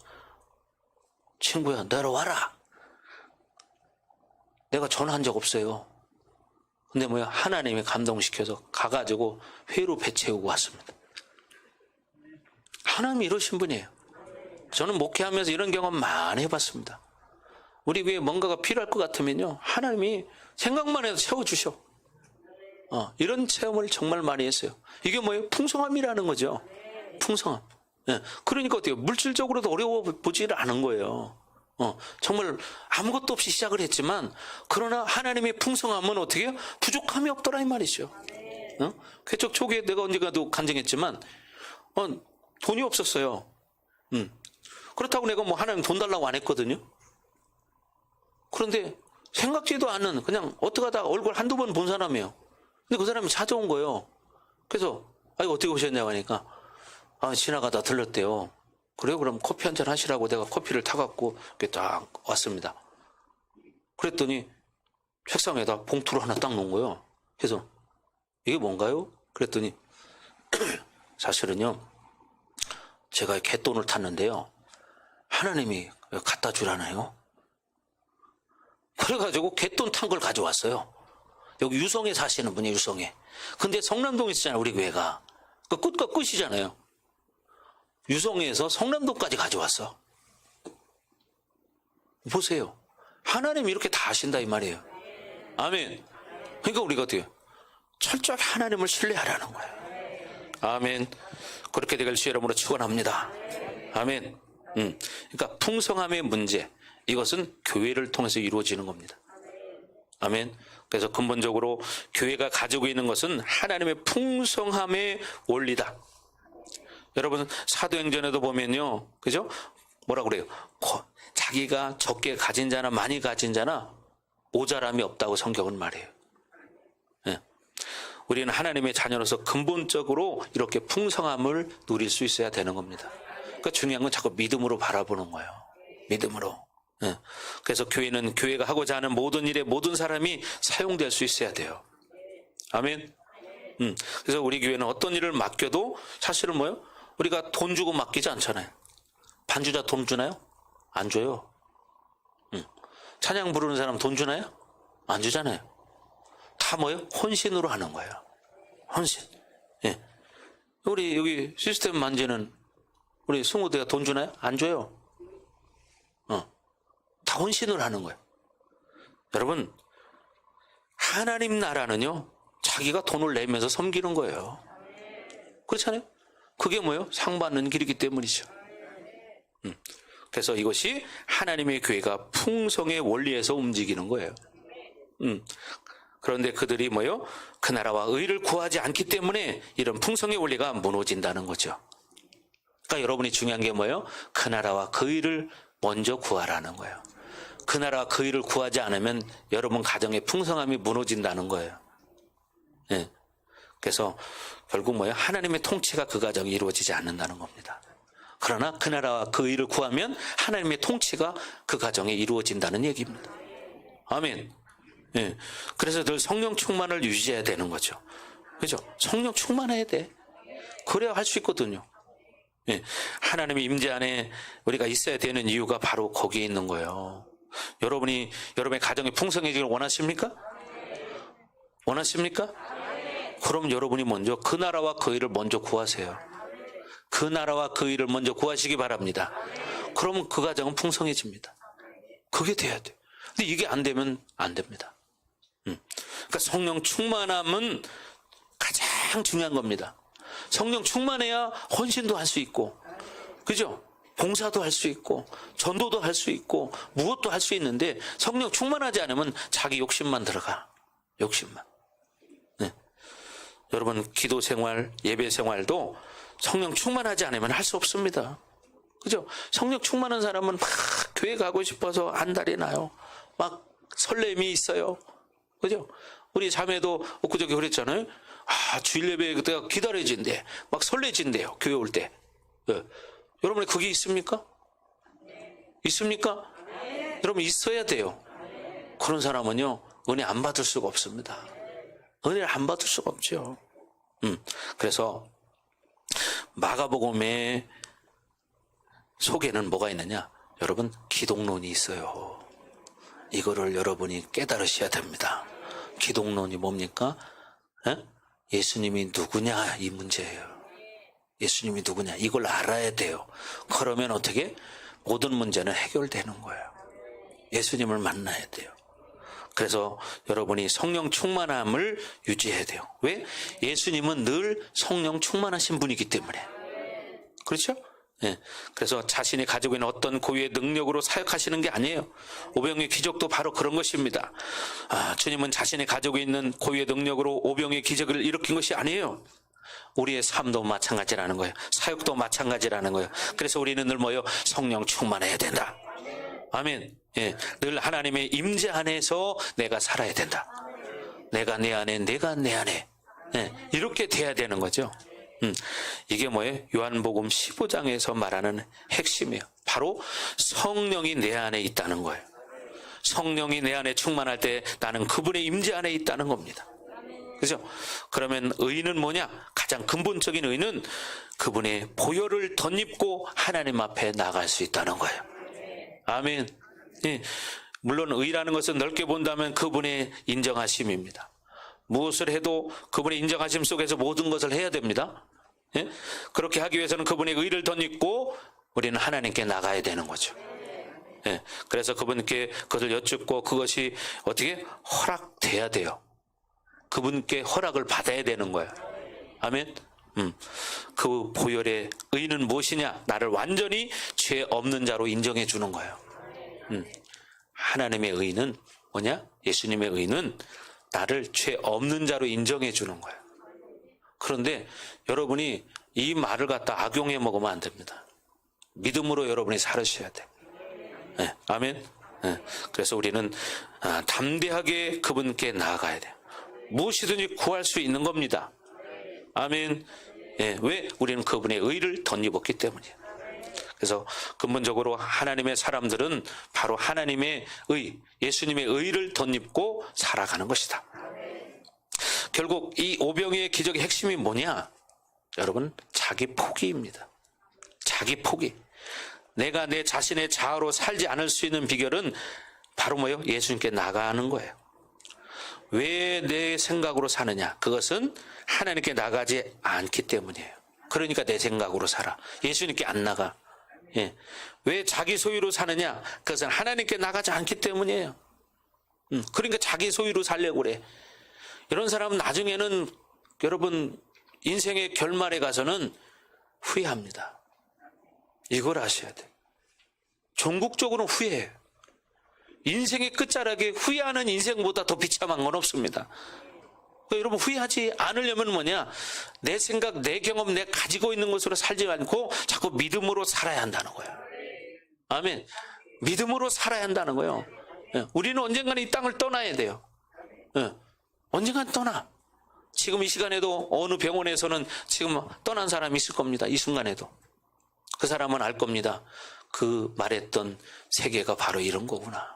친구야, 내려와라. 내가 전화한 적 없어요. 근데 뭐야, 하나님이 감동시켜서 가가지고 회로 배 채우고 왔습니다. 하나님이 이러신 분이에요. 저는 목회하면서 이런 경험 많이 해봤습니다. 우리 위에 뭔가가 필요할 것 같으면요, 하나님이 생각만 해도 채워주셔. 이런 체험을 정말 많이 했어요. 이게 뭐예요? 풍성함이라는 거죠. 풍성함. 예. 그러니까 어때요? 물질적으로도 어려워 보지를 않은 거예요. 정말 아무것도 없이 시작을 했지만, 그러나 하나님의 풍성함은 어떻게 해요? 부족함이 없더라, 이 말이죠. 개척 초기에 내가 언젠가도 간증했지만, 돈이 없었어요. 그렇다고 내가 뭐 하나님 돈 달라고 안 했거든요. 그런데 생각지도 않은, 그냥 어떻게 하다가 얼굴 한두 번 본 사람이에요. 근데 그 사람이 찾아온 거예요. 그래서 이거 어떻게 오셨냐고 하니까, 지나가다 들렀대요. 그래요? 그럼 커피 한잔 하시라고 내가 커피를 타갖고 이렇게 딱 왔습니다. 그랬더니 책상에다 봉투를 하나 딱 놓은 거예요. 그래서 이게 뭔가요? 그랬더니 사실은요, 제가 갯돈을 탔는데요, 하나님이 갖다 주라나요? 그래가지고 갯돈 탄 걸 가져왔어요. 여기 유성에 사시는 분이에요, 유성에. 근데 성남동에 있잖아요, 우리 교회가. 그 끝과 끝이잖아요. 유성에서 성남동까지 가져왔어. 보세요. 하나님이 이렇게 다 하신다, 이 말이에요. 아멘. 그러니까 우리가 어떻게 철저하게 하나님을 신뢰하라는 거예요. 아멘. 그렇게 되길 주 이름으로 축원합니다. 아멘. 그러니까 풍성함의 문제, 이것은 교회를 통해서 이루어지는 겁니다. 아멘. 그래서 근본적으로 교회가 가지고 있는 것은 하나님의 풍성함의 원리다. 여러분, 사도행전에도 보면요, 그죠? 뭐라 그래요? 자기가 적게 가진 자나 많이 가진 자나 모자람이 없다고 성경은 말해요. 네. 우리는 하나님의 자녀로서 근본적으로 이렇게 풍성함을 누릴 수 있어야 되는 겁니다. 그러니까 중요한 건 자꾸 믿음으로 바라보는 거예요. 믿음으로. 네. 그래서 교회는 교회가 하고자 하는 모든 일에 모든 사람이 사용될 수 있어야 돼요. 아멘. 그래서 우리 교회는 어떤 일을 맡겨도 사실은 뭐예요? 우리가 돈 주고 맡기지 않잖아요. 반주자 돈 주나요? 안 줘요. 찬양 부르는 사람 돈 주나요? 안 주잖아요. 다 뭐예요? 헌신으로 하는 거예요. 헌신. 예. 우리 여기 시스템 만지는 우리 승우대가 돈 주나요? 안 줘요. 다 헌신을 하는 거예요. 여러분, 하나님 나라는요, 자기가 돈을 내면서 섬기는 거예요. 그렇잖아요? 그게 뭐예요? 상 받는 길이기 때문이죠. 그래서 이것이 하나님의 교회가 풍성의 원리에서 움직이는 거예요. 그런데 그들이 뭐요? 그 나라와 의를 구하지 않기 때문에 이런 풍성의 원리가 무너진다는 거죠. 그러니까 여러분이 중요한 게 뭐예요? 그 나라와 그 의를 먼저 구하라는 거예요. 그 나라와 그 의를 구하지 않으면 여러분 가정의 풍성함이 무너진다는 거예요. 예. 그래서 결국 뭐예요? 하나님의 통치가 그 가정이 이루어지지 않는다는 겁니다. 그러나 그 나라와 그 의를 구하면 하나님의 통치가 그 가정에 이루어진다는 얘기입니다. 아멘. 예. 그래서 늘 성령 충만을 유지해야 되는 거죠. 그죠? 성령 충만해야 돼. 그래야 할 수 있거든요. 예. 하나님의 임재 안에 우리가 있어야 되는 이유가 바로 거기에 있는 거예요. 여러분이 여러분의 가정이 풍성해지길 원하십니까? 원하십니까? 그럼 여러분이 먼저 그 나라와 그 의를 먼저 구하세요. 그 나라와 그 의를 먼저 구하시기 바랍니다. 그러면 그 가정은 풍성해집니다. 그게 돼야 돼요. 근데 이게 안 되면 안 됩니다. 그러니까 성령 충만함은 가장 중요한 겁니다. 성령 충만해야 헌신도 할 수 있고, 그죠? 봉사도 할 수 있고, 전도도 할 수 있고, 무엇도 할 수 있는데 성령 충만하지 않으면 자기 욕심만 들어가. 욕심만. 네. 여러분 기도 생활, 예배 생활도 성령 충만하지 않으면 할 수 없습니다. 그죠? 성령 충만한 사람은 막 교회 가고 싶어서 안달이 나요. 막 설렘이 있어요. 그죠? 우리 자매도 엊그저께 그랬잖아요. 주일 예배 그때가 기다려진대. 막 설레진대요. 교회 올 때. 네. 여러분의 그게 있습니까? 있습니까? 여러분 있어야 돼요. 그런 사람은요 은혜 안 받을 수가 없습니다. 은혜를 안 받을 수가 없죠. 그래서 마가복음의 속에는 뭐가 있느냐? 여러분 기독론이 있어요. 이거를 여러분이 깨달으셔야 됩니다. 기독론이 뭡니까? 예수님이 누구냐 이 문제예요. 예수님이 누구냐 이걸 알아야 돼요. 그러면 어떻게? 모든 문제는 해결되는 거예요. 예수님을 만나야 돼요. 그래서 여러분이 성령 충만함을 유지해야 돼요. 왜? 예수님은 늘 성령 충만하신 분이기 때문에. 그렇죠? 예. 그래서 자신이 가지고 있는 어떤 고유의 능력으로 사역하시는 게 아니에요. 오병의 기적도 바로 그런 것입니다. 주님은 자신이 가지고 있는 고유의 능력으로 오병의 기적을 일으킨 것이 아니에요. 우리의 삶도 마찬가지라는 거예요. 사역도 마찬가지라는 거예요. 그래서 우리는 늘 뭐예요? 성령 충만해야 된다. 아멘. 예. 늘 하나님의 임재 안에서 내가 살아야 된다. 내가 내 안에, 내가 내 안에. 예. 이렇게 돼야 되는 거죠. 이게 뭐예요? 요한복음 15장에서 말하는 핵심이에요. 바로 성령이 내 안에 있다는 거예요. 성령이 내 안에 충만할 때 나는 그분의 임재 안에 있다는 겁니다. 그죠? 그러면 의는 뭐냐? 가장 근본적인 의는 그분의 보혈을 덧입고 하나님 앞에 나갈 수 있다는 거예요. 아멘. 예. 물론 의라는 것은 넓게 본다면 그분의 인정하심입니다. 무엇을 해도 그분의 인정하심 속에서 모든 것을 해야 됩니다. 예? 그렇게 하기 위해서는 그분의 의를 덧입고 우리는 하나님께 나가야 되는 거죠. 예. 그래서 그분께 그것을 여쭙고 그것이 어떻게 허락돼야 돼요. 그분께 허락을 받아야 되는 거예요. 아멘. 그 보혈의 의는 무엇이냐? 나를 완전히 죄 없는 자로 인정해 주는 거예요. 하나님의 의는 뭐냐? 예수님의 의는 나를 죄 없는 자로 인정해 주는 거예요. 그런데 여러분이 이 말을 갖다 악용해 먹으면 안 됩니다. 믿음으로 여러분이 살으셔야 돼요. 네, 아멘. 네, 그래서 우리는 담대하게 그분께 나아가야 돼요. 무엇이든지 구할 수 있는 겁니다. 아멘. 네, 왜? 우리는 그분의 의를 덧입었기 때문이에요. 그래서 근본적으로 하나님의 사람들은 바로 하나님의 의, 예수님의 의를 덧입고 살아가는 것이다. 결국 이 오병이의 기적의 핵심이 뭐냐? 여러분, 자기 포기입니다. 자기 포기. 내가 내 자신의 자아로 살지 않을 수 있는 비결은 바로 뭐예요? 예수님께 나가는 거예요. 왜 내 생각으로 사느냐? 그것은 하나님께 나가지 않기 때문이에요. 그러니까 내 생각으로 살아. 예수님께 안 나가. 예. 왜 자기 소유로 사느냐? 그것은 하나님께 나가지 않기 때문이에요. 그러니까 자기 소유로 살려고 그래. 이런 사람은 나중에는 여러분 인생의 결말에 가서는 후회합니다. 이걸 아셔야 돼요. 종국적으로는 후회해요. 인생의 끝자락에 후회하는 인생보다 더 비참한 건 없습니다. 그러니까 여러분 후회하지 않으려면 뭐냐? 내 생각, 내 경험, 내 가지고 있는 것으로 살지 않고 자꾸 믿음으로 살아야 한다는 거예요. 아멘. 믿음으로 살아야 한다는 거예요. 우리는 언젠가는 이 땅을 떠나야 돼요. 언젠간 떠나. 지금 이 시간에도 어느 병원에서는 지금 떠난 사람이 있을 겁니다. 이 순간에도. 그 사람은 알 겁니다. 그 말했던 세계가 바로 이런 거구나.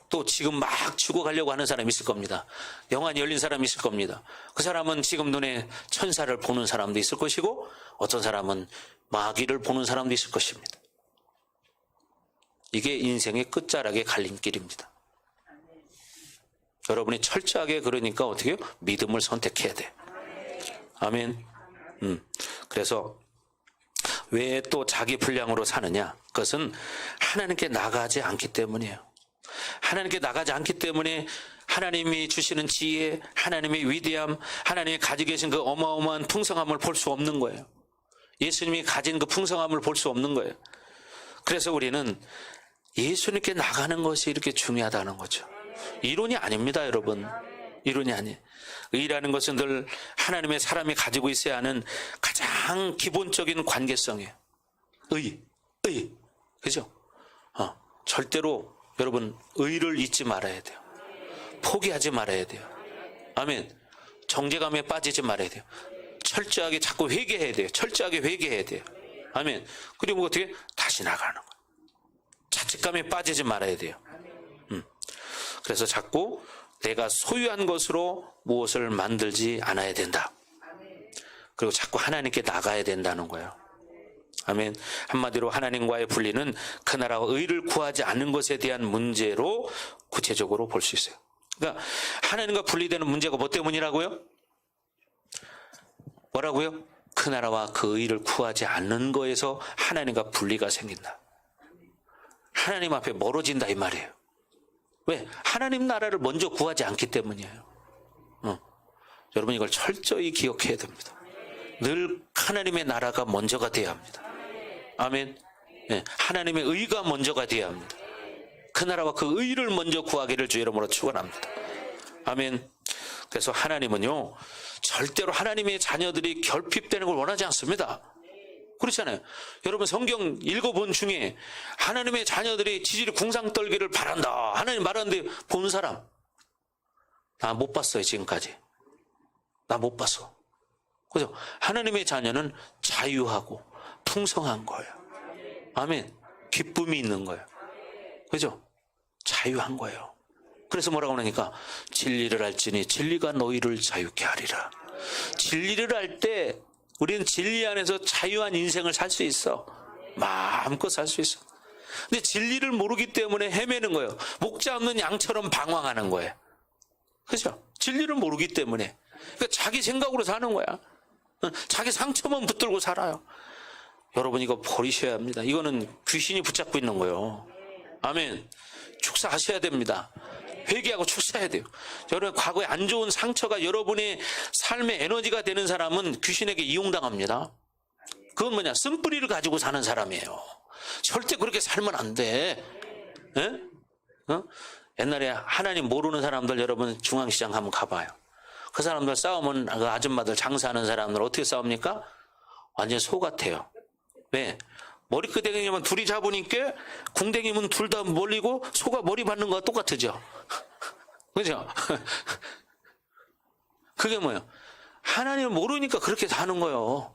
또 지금 막 죽어가려고 하는 사람이 있을 겁니다. 영안이 열린 사람이 있을 겁니다. 그 사람은 지금 눈에 천사를 보는 사람도 있을 것이고 어떤 사람은 마귀를 보는 사람도 있을 것입니다. 이게 인생의 끝자락의 갈림길입니다. 여러분이 철저하게 그러니까 어떻게 해요? 믿음을 선택해야 돼. 아멘. 그래서 왜 또 자기 분량으로 사느냐? 그것은 하나님께 나가지 않기 때문이에요. 하나님께 나가지 않기 때문에 하나님이 주시는 지혜, 하나님의 위대함, 하나님이 가지고 계신 그 어마어마한 풍성함을 볼 수 없는 거예요. 예수님이 가진 그 풍성함을 볼 수 없는 거예요. 그래서 우리는 예수님께 나가는 것이 이렇게 중요하다는 거죠. 이론이 아닙니다, 여러분. 이론이 아니에요. 의라는 것은 늘 하나님의 사람이 가지고 있어야 하는 가장 기본적인 관계성이에요. 의. 그죠? 절대로 여러분 의를 잊지 말아야 돼요. 포기하지 말아야 돼요. 아멘. 정죄감에 빠지지 말아야 돼요. 철저하게 자꾸 회개해야 돼요. 철저하게 회개해야 돼요. 아멘. 그리고 어떻게? 다시 나가는 거예요. 자책감에 빠지지 말아야 돼요. 그래서 자꾸 내가 소유한 것으로 무엇을 만들지 않아야 된다. 그리고 자꾸 하나님께 나가야 된다는 거예요. 아멘. 한마디로 하나님과의 분리는 그 나라와 의를 구하지 않는 것에 대한 문제로 구체적으로 볼 수 있어요. 그러니까 하나님과 분리되는 문제가 뭐 때문이라고요? 뭐라고요? 그 나라와 그 의를 구하지 않는 거에서 하나님과 분리가 생긴다. 하나님 앞에 멀어진다 이 말이에요. 왜? 하나님 나라를 먼저 구하지 않기 때문이에요. 여러분 이걸 철저히 기억해야 됩니다. 늘 하나님의 나라가 먼저가 돼야 합니다. 아멘. 네, 하나님의 의가 먼저가 돼야 합니다. 그 나라와 그 의를 먼저 구하기를 주 이름으로 축원합니다. 아멘. 그래서 하나님은요 절대로 하나님의 자녀들이 결핍되는 걸 원하지 않습니다. 그렇잖아요. 여러분 성경 읽어본 중에 하나님의 자녀들이 지질이 궁상 떨기를 바란다 하나님 말하는데 본 사람 나 못 봤어요. 지금까지 나 못 봤어. 그죠? 하나님의 자녀는 자유하고 풍성한 거예요. 아멘. 기쁨이 있는 거예요. 그죠? 자유한 거예요. 그래서 뭐라고 하니까 진리를 알지니 진리가 너희를 자유케 하리라. 진리를 알 때 우리는 진리 안에서 자유한 인생을 살 수 있어. 마음껏 살 수 있어. 근데 진리를 모르기 때문에 헤매는 거예요. 목자 없는 양처럼 방황하는 거예요. 그죠? 진리를 모르기 때문에. 그러니까 자기 생각으로 사는 거야. 자기 상처만 붙들고 살아요. 여러분 이거 버리셔야 합니다. 이거는 귀신이 붙잡고 있는 거예요. 아멘. 축사하셔야 됩니다. 회개하고 축사해야 돼요. 여러분 과거에 안 좋은 상처가 여러분의 삶의 에너지가 되는 사람은 귀신에게 이용당합니다. 그건 뭐냐? 쓴뿌리를 가지고 사는 사람이에요. 절대 그렇게 살면 안 돼. 에? 옛날에 하나님 모르는 사람들 여러분 중앙시장 한번 가봐요. 그 사람들 싸우면 그 아줌마들 장사하는 사람들 어떻게 싸웁니까? 완전 소 같아요. 왜? 머리끄댕이면 둘이 잡으니까 궁뎅이면 둘 다 몰리고 소가 머리 받는 거와 똑같으죠. 그죠? 그게 뭐예요? 하나님을 모르니까 그렇게 사는 거예요.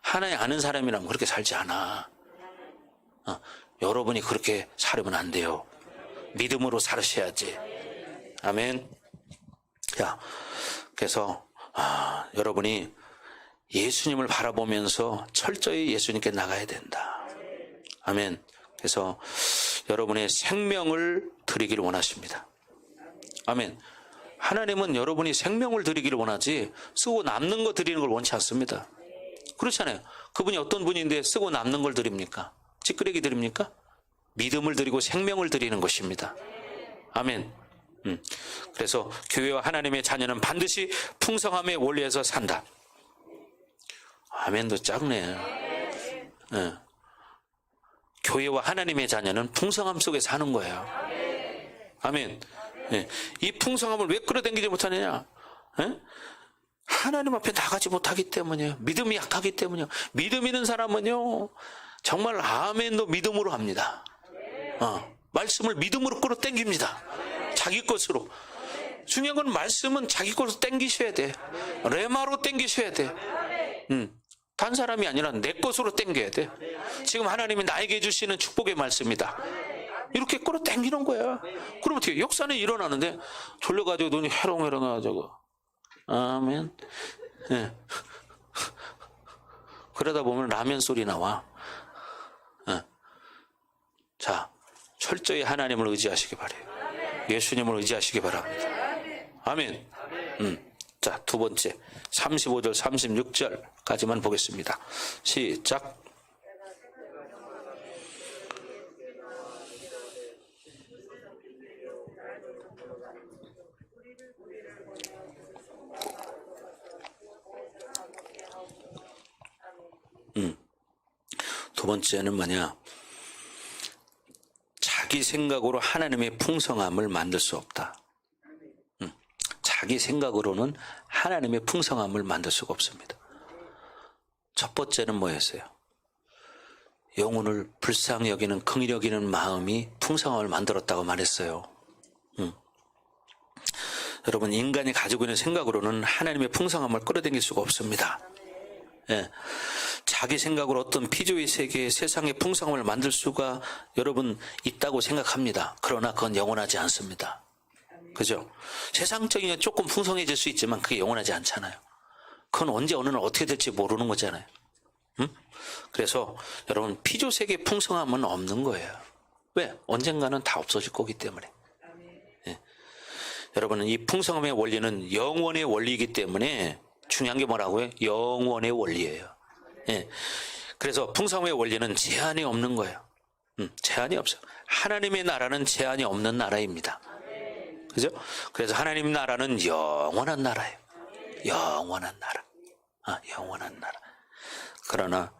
하나님 아는 사람이라면 그렇게 살지 않아. 여러분이 그렇게 살으면 안 돼요. 믿음으로 살으셔야지. 아멘. 자, 그래서 여러분이 예수님을 바라보면서 철저히 예수님께 나가야 된다. 아멘. 그래서 여러분의 생명을 드리기를 원하십니다. 아멘. 하나님은 여러분이 생명을 드리기를 원하지 쓰고 남는 거 드리는 걸 원치 않습니다. 그렇잖아요. 그분이 어떤 분인데 쓰고 남는 걸 드립니까? 찌끄레기 드립니까? 믿음을 드리고 생명을 드리는 것입니다. 아멘. 그래서 교회와 하나님의 자녀는 반드시 풍성함의 원리에서 산다. 아멘도 작네. 네. 교회와 하나님의 자녀는 풍성함 속에 사는 거예요. 아멘. 예. 이 풍성함을 왜 끌어당기지 못하느냐? 예? 하나님 앞에 나가지 못하기 때문이에요. 믿음이 약하기 때문이에요. 믿음 있는 사람은요, 정말 아멘도 믿음으로 합니다. 말씀을 믿음으로 끌어당깁니다. 자기 것으로. 중요한 건 말씀은 자기 것으로 당기셔야 돼. 레마로 당기셔야 돼. 단 사람이 아니라 내 것으로 당겨야 돼. 지금 하나님이 나에게 주시는 축복의 말씀이다. 이렇게 끌어당기는 거야. 그럼 어떻게 역사는 일어나는데 졸려가지고 눈이 해롱해롱해가지고 아멘. 예. 그러다 보면 라면 소리 나와. 예. 자, 철저히 하나님을 의지하시기 바래요. 예수님을 의지하시기 바랍니다. 아멘. 자, 두 번째 35절 36절까지만 보겠습니다. 시작. 두 번째는 뭐냐? 자기 생각으로 하나님의 풍성함을 만들 수 없다. 자기 생각으로는 하나님의 풍성함을 만들 수가 없습니다. 첫 번째는 뭐였어요? 영혼을 불쌍히 여기는 긍휼히 여기는 마음이 풍성함을 만들었다고 말했어요. 여러분, 인간이 가지고 있는 생각으로는 하나님의 풍성함을 끌어당길 수가 없습니다. 예. 자기 생각으로 어떤 피조의 세계에 세상의 풍성함을 만들 수가 여러분 있다고 생각합니다. 그러나 그건 영원하지 않습니다. 그죠? 세상적인 조금 풍성해질 수 있지만 그게 영원하지 않잖아요. 그건 언제 어느 날 어떻게 될지 모르는 거잖아요. 그래서 여러분, 피조 세계의 풍성함은 없는 거예요. 왜? 언젠가는 다 없어질 거기 때문에. 예. 여러분은 이 풍성함의 원리는 영원의 원리이기 때문에 중요한 게 뭐라고요? 영원의 원리예요. 예. 그래서 풍성함의 원리는 제한이 없는 거예요. 제한이 없어요. 하나님의 나라는 제한이 없는 나라입니다. 그죠? 그래서 하나님 나라는 영원한 나라예요. 영원한 나라. 영원한 나라. 그러나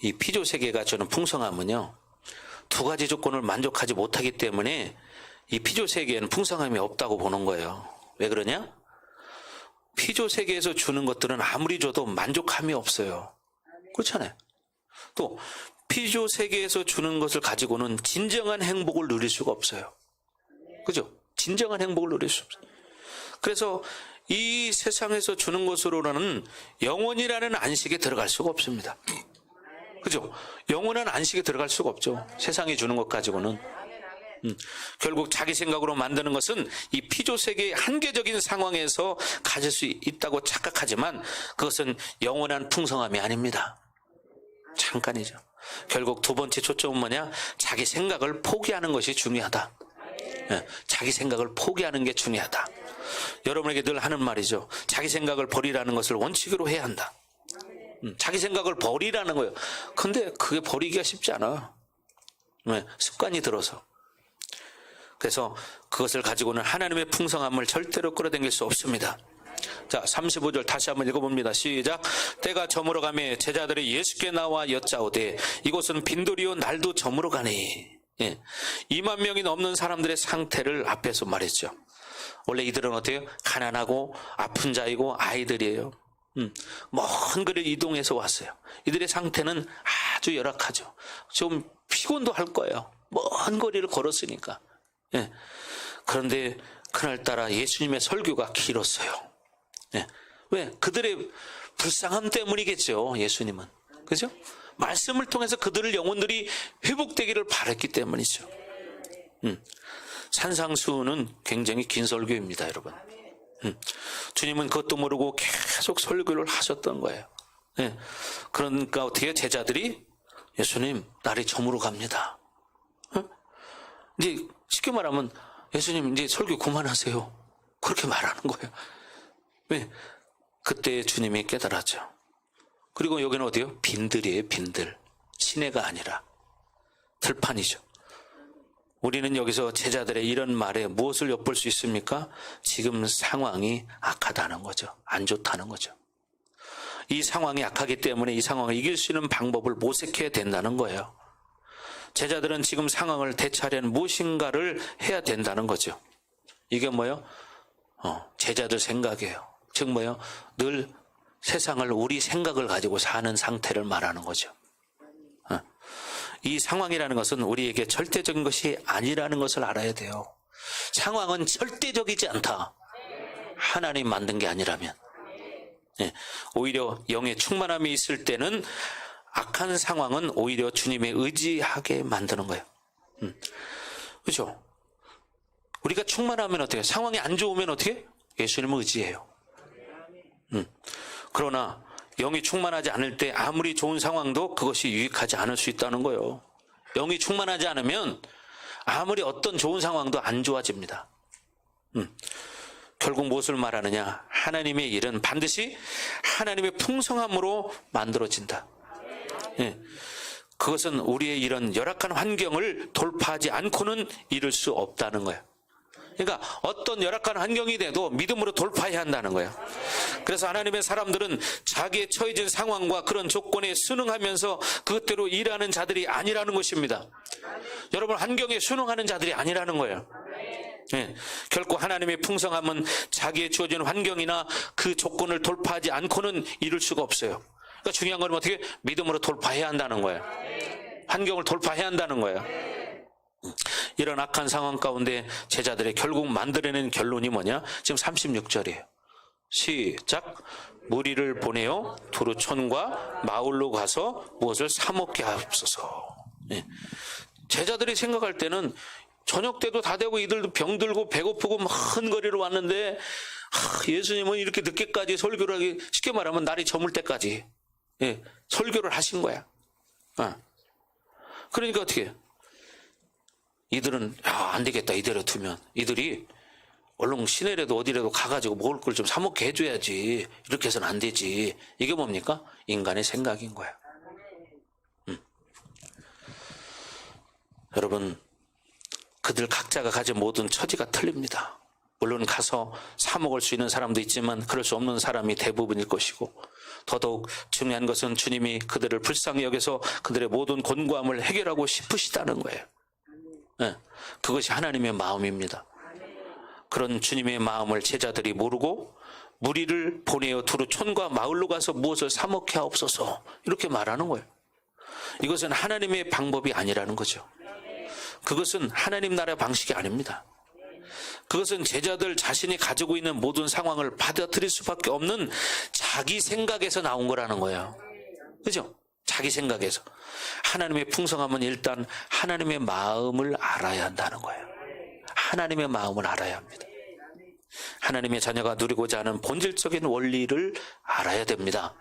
이 피조 세계가 주는 풍성함은요, 두 가지 조건을 만족하지 못하기 때문에 이 피조 세계에는 풍성함이 없다고 보는 거예요. 왜 그러냐? 피조 세계에서 주는 것들은 아무리 줘도 만족함이 없어요. 그렇잖아요. 또 피조 세계에서 주는 것을 가지고는 진정한 행복을 누릴 수가 없어요. 그죠? 진정한 행복을 누릴 수 없어요. 그래서 이 세상에서 주는 것으로는 영원이라는 안식에 들어갈 수가 없습니다. 그죠? 영원한 안식에 들어갈 수가 없죠. 세상이 주는 것 가지고는. 결국 자기 생각으로 만드는 것은 이 피조 세계의 한계적인 상황에서 가질 수 있다고 착각하지만 그것은 영원한 풍성함이 아닙니다. 잠깐이죠. 결국 두 번째 초점은 뭐냐? 자기 생각을 포기하는 것이 중요하다. 자기 생각을 포기하는 게 중요하다. 여러분에게 늘 하는 말이죠. 자기 생각을 버리라는 것을 원칙으로 해야 한다. 자기 생각을 버리라는 거예요. 근데 그게 버리기가 쉽지 않아. 왜? 습관이 들어서. 그래서 그것을 가지고는 하나님의 풍성함을 절대로 끌어당길 수 없습니다. 자, 35절 다시 한번 읽어봅니다. 시작. 때가 저물어가며 제자들이 예수께 나와 여짜오되 이곳은 빈돌이요 날도 저물어가니. 2만 명이 넘는 사람들의 상태를 앞에서 말했죠. 원래 이들은 어때요? 가난하고 아픈 자이고 아이들이에요. 먼 거리를 이동해서 왔어요. 이들의 상태는 아주 열악하죠. 좀 피곤도 할 거예요. 먼 거리를 걸었으니까. 그런데 그날따라 예수님의 설교가 길었어요. 왜? 그들의 불쌍함 때문이겠죠. 예수님은. 그죠? 말씀을 통해서 그들의 영혼들이 회복되기를 바랐기 때문이죠. 산상수훈은 굉장히 긴 설교입니다, 여러분. 주님은 그것도 모르고 계속 설교를 하셨던 거예요. 그러니까 어떻게 제자들이 예수님, 날이 저물어 갑니다. 이제 쉽게 말하면 예수님 이제 설교 그만하세요. 그렇게 말하는 거예요. 왜? 그때 주님이 깨달았죠. 그리고 여기는 어디요? 빈들이에요, 빈들. 시내가 아니라 들판이죠. 우리는 여기서 제자들의 이런 말에 무엇을 엿볼 수 있습니까? 지금 상황이 악하다는 거죠. 안 좋다는 거죠. 이 상황이 악하기 때문에 이 상황을 이길 수 있는 방법을 모색해야 된다는 거예요. 제자들은 지금 상황을 대처하려는 무엇인가를 해야 된다는 거죠. 이게 뭐예요? 제자들 생각이에요. 즉 뭐예요? 늘 세상을 우리 생각을 가지고 사는 상태를 말하는 거죠. 이 상황이라는 것은 우리에게 절대적인 것이 아니라는 것을 알아야 돼요. 상황은 절대적이지 않다. 하나님 만든 게 아니라면. 오히려 영의 충만함이 있을 때는 악한 상황은 오히려 주님의 의지하게 만드는 거예요. 그렇죠? 우리가 충만하면 어떻게? 상황이 안 좋으면 어떻게? 예수님을 의지해요. 그러나 영이 충만하지 않을 때 아무리 좋은 상황도 그것이 유익하지 않을 수 있다는 거예요. 영이 충만하지 않으면 아무리 어떤 좋은 상황도 안 좋아집니다. 결국 무엇을 말하느냐? 하나님의 일은 반드시 하나님의 풍성함으로 만들어진다. 그것은 우리의 이런 열악한 환경을 돌파하지 않고는 이룰 수 없다는 거예요. 그러니까 어떤 열악한 환경이 돼도 믿음으로 돌파해야 한다는 거예요. 그래서 하나님의 사람들은 자기의 처해진 상황과 그런 조건에 순응하면서 그것대로 일하는 자들이 아니라는 것입니다. 여러분, 환경에 순응하는 자들이 아니라는 거예요. 결코 하나님의 풍성함은 자기의 주어진 환경이나 그 조건을 돌파하지 않고는 이룰 수가 없어요. 그러니까 중요한 건 어떻게? 믿음으로 돌파해야 한다는 거예요. 환경을 돌파해야 한다는 거예요. 이런 악한 상황 가운데 제자들의 결국 만들어낸 결론이 뭐냐? 지금 36절이에요. 시작. 무리를 보내어 두루 촌과 마을로 가서 무엇을 사 먹게 하옵소서. 제자들이 생각할 때는 저녁 때도 다 되고 이들도 병들고 배고프고 먼 거리로 왔는데 예수님은 이렇게 늦게까지 설교를 하기, 쉽게 말하면 날이 저물 때까지 설교를 하신 거야. 그러니까 어떻게? 이들은 안 되겠다, 이대로 두면. 이들이 얼른 시내라도 어디라도 가가지고 먹을 걸 좀 사 먹게 해줘야지. 이렇게 해서는 안 되지. 이게 뭡니까? 인간의 생각인 거야. 여러분, 그들 각자가 가진 모든 처지가 틀립니다. 물론 가서 사 먹을 수 있는 사람도 있지만 그럴 수 없는 사람이 대부분일 것이고, 더더욱 중요한 것은 주님이 그들을 불쌍히 여겨서 그들의 모든 곤고함을 해결하고 싶으시다는 거예요. 그것이 하나님의 마음입니다. 그런 주님의 마음을 제자들이 모르고 무리를 보내어 두루 촌과 마을로 가서 무엇을 사 먹게 하옵소서, 이렇게 말하는 거예요. 이것은 하나님의 방법이 아니라는 거죠. 그것은 하나님 나라의 방식이 아닙니다. 그것은 제자들 자신이 가지고 있는 모든 상황을 받아들일 수밖에 없는 자기 생각에서 나온 거라는 거예요. 그죠? 자기 생각에서. 하나님의 풍성함은 일단 하나님의 마음을 알아야 한다는 거예요. 하나님의 마음을 알아야 합니다. 하나님의 자녀가 누리고자 하는 본질적인 원리를 알아야 됩니다.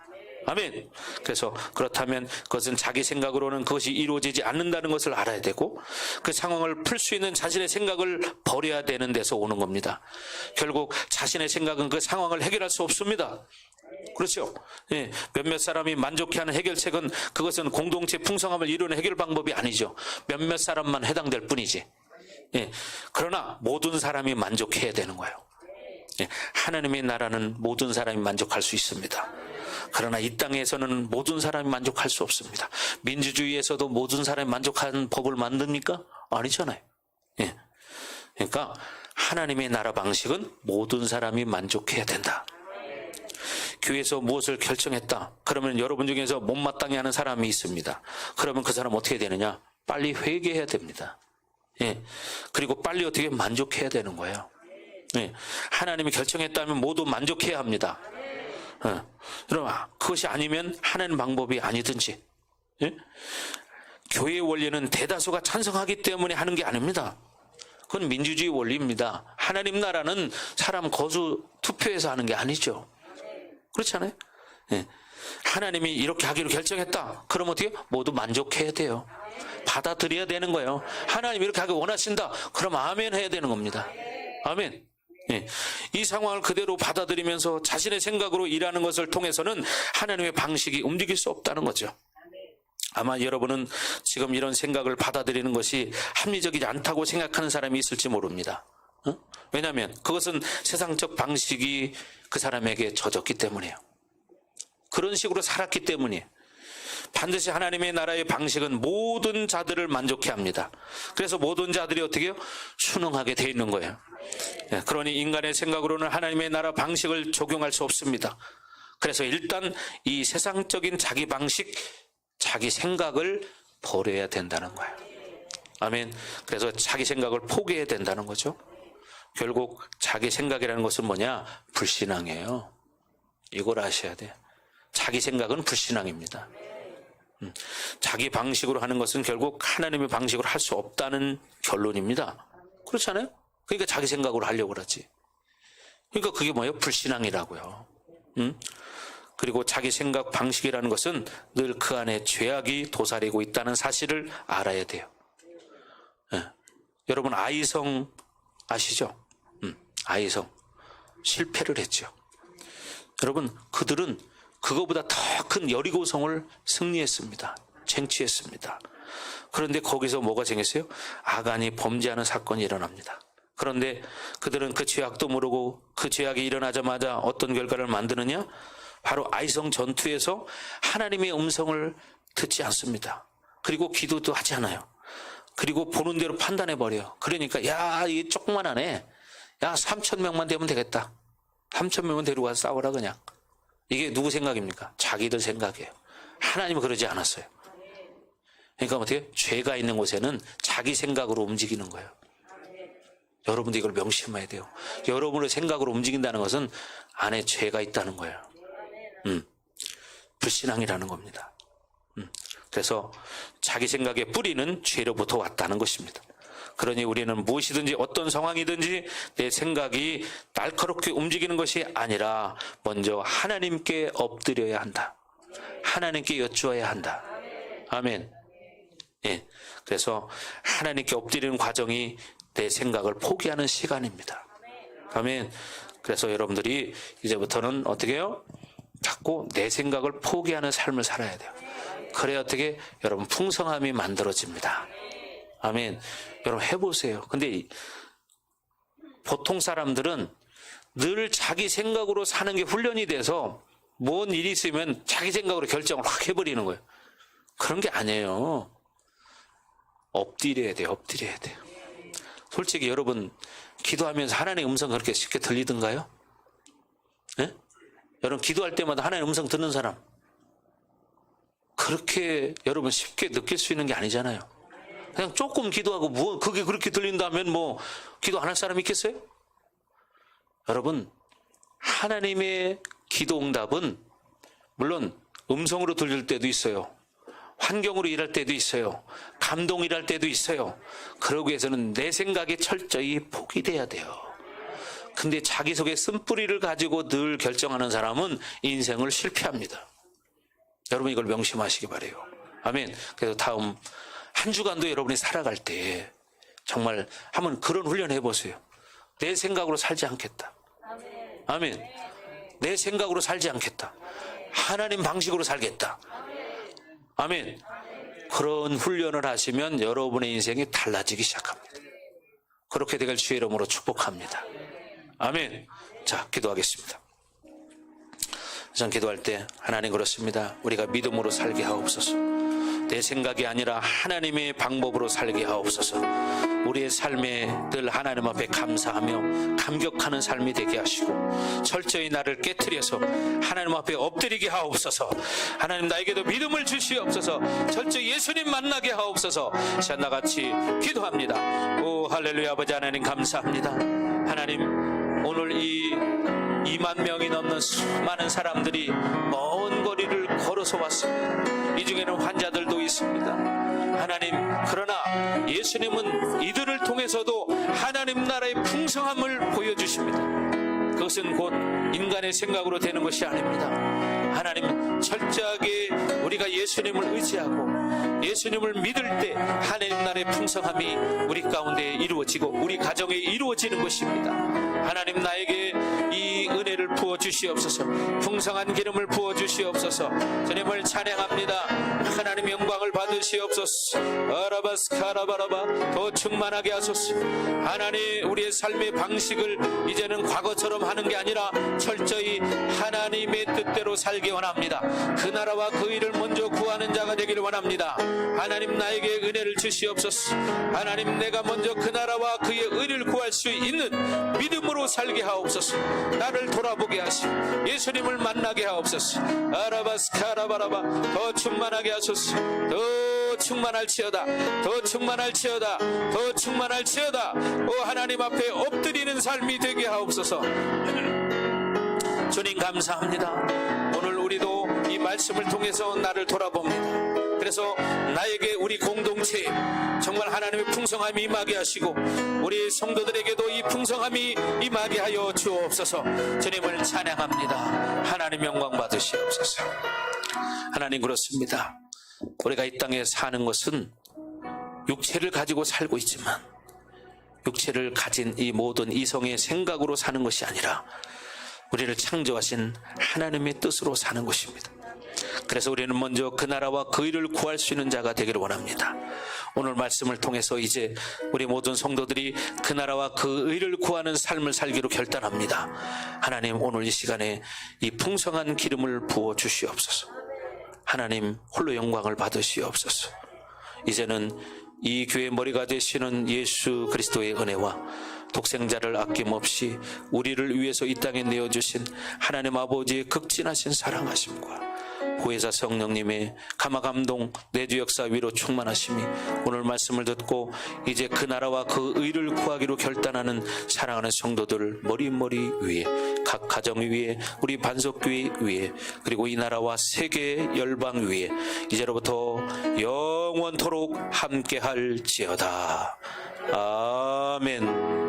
아멘. 그래서 그렇다면 그것은 자기 생각으로는 그것이 이루어지지 않는다는 것을 알아야 되고, 그 상황을 풀 수 있는 자신의 생각을 버려야 되는 데서 오는 겁니다. 결국 자신의 생각은 그 상황을 해결할 수 없습니다. 그렇죠? 몇몇 사람이 만족해하는 해결책은, 그것은 공동체 풍성함을 이루는 해결 방법이 아니죠. 몇몇 사람만 해당될 뿐이지. 그러나 모든 사람이 만족해야 되는 거예요. 하나님의 나라는 모든 사람이 만족할 수 있습니다. 그러나 이 땅에서는 모든 사람이 만족할 수 없습니다. 민주주의에서도 모든 사람이 만족하는 법을 만듭니까? 아니잖아요. 그러니까 하나님의 나라 방식은 모든 사람이 만족해야 된다. 교회에서 무엇을 결정했다. 그러면 여러분 중에서 못마땅해 하는 사람이 있습니다. 그러면 그 사람 어떻게 되느냐? 빨리 회개해야 됩니다. 그리고 빨리 어떻게 만족해야 되는 거예요. 하나님이 결정했다면 모두 만족해야 합니다. 여러분, 그것이 아니면 하나님 방법이 아니든지. 교회의 원리는 대다수가 찬성하기 때문에 하는 게 아닙니다. 그건 민주주의 원리입니다. 하나님 나라는 사람 거수 투표해서 하는 게 아니죠. 그렇지 않아요? 하나님이 이렇게 하기로 결정했다. 그럼 어떻게? 모두 만족해야 돼요. 받아들여야 되는 거예요. 하나님 이렇게 하기 원하신다. 그럼 아멘 해야 되는 겁니다. 아멘. 이 상황을 그대로 받아들이면서 자신의 생각으로 일하는 것을 통해서는 하나님의 방식이 움직일 수 없다는 거죠. 아마 여러분은 지금 이런 생각을 받아들이는 것이 합리적이지 않다고 생각하는 사람이 있을지 모릅니다. 왜냐하면 그것은 세상적 방식이 그 사람에게 젖었기 때문이에요. 그런 식으로 살았기 때문이에요. 반드시 하나님의 나라의 방식은 모든 자들을 만족해 합니다. 그래서 모든 자들이 어떻게 해요? 순응하게 돼 있는 거예요. 그러니 인간의 생각으로는 하나님의 나라 방식을 적용할 수 없습니다. 그래서 일단 이 세상적인 자기 방식, 자기 생각을 버려야 된다는 거예요. 아멘. 그래서 자기 생각을 포기해야 된다는 거죠. 결국 자기 생각이라는 것은 뭐냐? 불신앙이에요. 이걸 아셔야 돼요. 자기 생각은 불신앙입니다. 자기 방식으로 하는 것은 결국 하나님의 방식으로 할 수 없다는 결론입니다. 그렇잖아요? 그러니까 자기 생각으로 하려고 그러지. 그러니까 그게 뭐예요? 불신앙이라고요. 그리고 자기 생각 방식이라는 것은 늘 그 안에 죄악이 도사리고 있다는 사실을 알아야 돼요. 여러분 아이성 아시죠? 아이성 실패를 했죠. 여러분 그들은 그거보다 더 큰 여리고성을 승리했습니다. 쟁취했습니다. 그런데 거기서 뭐가 생겼어요? 아간이 범죄하는 사건이 일어납니다. 그런데 그들은 그 죄악도 모르고 그 죄악이 일어나자마자 어떤 결과를 만드느냐? 바로 아이성 전투에서 하나님의 음성을 듣지 않습니다. 그리고 기도도 하지 않아요. 그리고 보는 대로 판단해버려요. 그러니까 야 이게 조그만하네. 야 3,000명만 되면 되겠다. 3,000명만 데리고 가서 싸우라 그냥. 이게 누구 생각입니까? 자기들 생각이에요. 하나님은 그러지 않았어요. 그러니까 어떻게? 죄가 있는 곳에는 자기 생각으로 움직이는 거예요. 여러분도 이걸 명심해야 돼요. 여러분의 생각으로 움직인다는 것은 안에 죄가 있다는 거예요. 불신앙이라는 겁니다. 그래서 자기 생각의 뿌리는 죄로부터 왔다는 것입니다. 그러니 우리는 무엇이든지 어떤 상황이든지 내 생각이 날카롭게 움직이는 것이 아니라 먼저 하나님께 엎드려야 한다. 하나님께 여쭈어야 한다. 아멘. 예. 그래서 하나님께 엎드리는 과정이 내 생각을 포기하는 시간입니다. 아멘. 그래서 여러분들이 이제부터는 어떻게 해요? 자꾸 내 생각을 포기하는 삶을 살아야 돼요. 그래야 어떻게 여러분 풍성함이 만들어집니다. 아멘. 여러분 해보세요. 근데 보통 사람들은 늘 자기 생각으로 사는 게 훈련이 돼서 뭔 일이 있으면 자기 생각으로 결정을 확 해버리는 거예요. 그런 게 아니에요. 엎드려야 돼요. 엎드려야 돼요. 솔직히 여러분 기도하면서 하나님의 음성 그렇게 쉽게 들리던가요? 네? 여러분 기도할 때마다 하나님의 음성 듣는 사람 그렇게 여러분 쉽게 느낄 수 있는 게 아니잖아요. 그냥 조금 기도하고 뭐 그게 그렇게 들린다면 뭐 기도 안 할 사람 있겠어요? 여러분 하나님의 기도 응답은 물론 음성으로 들릴 때도 있어요. 환경으로 일할 때도 있어요. 감동 일할 때도 있어요. 그러기 위해서는 내 생각에 철저히 포기돼야 돼요. 근데 자기 속에 쓴뿌리를 가지고 늘 결정하는 사람은 인생을 실패합니다. 여러분 이걸 명심하시기 바라요. 아멘. 그래서 다음 한 주간도 여러분이 살아갈 때 정말 한번 그런 훈련 해보세요. 내 생각으로 살지 않겠다. 아멘. 내 생각으로 살지 않겠다. 하나님 방식으로 살겠다. 아멘. 그런 훈련을 하시면 여러분의 인생이 달라지기 시작합니다. 그렇게 되길 주의 이름으로 축복합니다. 아멘. 자, 기도하겠습니다. 전 기도할 때 하나님 그렇습니다. 우리가 믿음으로 살게 하옵소서. 내 생각이 아니라 하나님의 방법으로 살게 하옵소서. 우리의 삶에 늘 하나님 앞에 감사하며 감격하는 삶이 되게 하시고 철저히 나를 깨트려서 하나님 앞에 엎드리게 하옵소서. 하나님 나에게도 믿음을 주시옵소서. 철저히 예수님 만나게 하옵소서. 나같이 기도합니다. 오 할렐루야. 아버지 하나님 감사합니다. 하나님 오늘 이 2만 명이 넘는 수많은 사람들이 먼 거리를 걸어서 왔습니다. 이 중에는 환자들도 있습니다. 하나님 그러나 예수님은 이들을 통해서도 하나님 나라의 풍성함을 보여주십니다. 그것은 곧 인간의 생각으로 되는 것이 아닙니다. 하나님 철저하게 우리가 예수님을 의지하고 예수님을 믿을 때 하나님 나라의 풍성함이 우리 가운데 이루어지고 우리 가정에 이루어지는 것입니다. 하나님 나에게 이 은혜를 기름을 부어 주시옵소서. 풍성한 기름을 부어 주시옵소서. 주님을 찬양합니다. 하나님 영광을 받으시옵소서. 아라바스카라바라바 더 충만하게 하소서. 하나님 우리의 삶의 방식을 이제는 과거처럼 하는 게 아니라 철저히 하나님의 뜻대로 살기 원합니다. 그 나라와 그 일을 먼저 구하는 자가 되기를 원합니다. 하나님 나에게 은혜를 주시옵소서. 하나님 내가 먼저 그 나라와 그의 의를 구할 수 있는 믿음으로 살게 하옵소서. 나를 돌아보게 하시고 예수님을 만나게 하옵소서. 아라바스카라바라바 더 충만하게 하소서. 더 충만할지어다. 더 충만할지어다. 더 충만할지어다. 오 하나님 앞에 엎드리는 삶이 되게 하옵소서. 주님 감사합니다. 오늘 우리도 이 말씀을 통해서 나를 돌아봅니다. 그래서 나에게 우리 공동체에 정말 하나님의 풍성함이 임하게 하시고 우리 성도들에게도 이 풍성함이 임하게 하여 주옵소서. 주님을 찬양합니다. 하나님 영광 받으시옵소서. 하나님 그렇습니다. 우리가 이 땅에 사는 것은 육체를 가지고 살고 있지만 육체를 가진 이 모든 이성의 생각으로 사는 것이 아니라 우리를 창조하신 하나님의 뜻으로 사는 것입니다. 그래서 우리는 먼저 그 나라와 그 일을 구할 수 있는 자가 되기를 원합니다. 오늘 말씀을 통해서 이제 우리 모든 성도들이 그 나라와 그 의를 구하는 삶을 살기로 결단합니다. 하나님 오늘 이 시간에 이 풍성한 기름을 부어 주시옵소서. 하나님 홀로 영광을 받으시옵소서. 이제는 이 교회의 머리가 되시는 예수 그리스도의 은혜와 독생자를 아낌없이 우리를 위해서 이 땅에 내어주신 하나님 아버지의 극진하신 사랑하심과 보혜사 성령님의 감화감동 내주 역사 위로 충만하심이 오늘 말씀을 듣고 이제 그 나라와 그 의를 구하기로 결단하는 사랑하는 성도들 머리 위에 각 가정 위에 우리 반석교회 위에 그리고 이 나라와 세계 열방 위에 이제로부터 영원토록 함께할지어다. 아멘.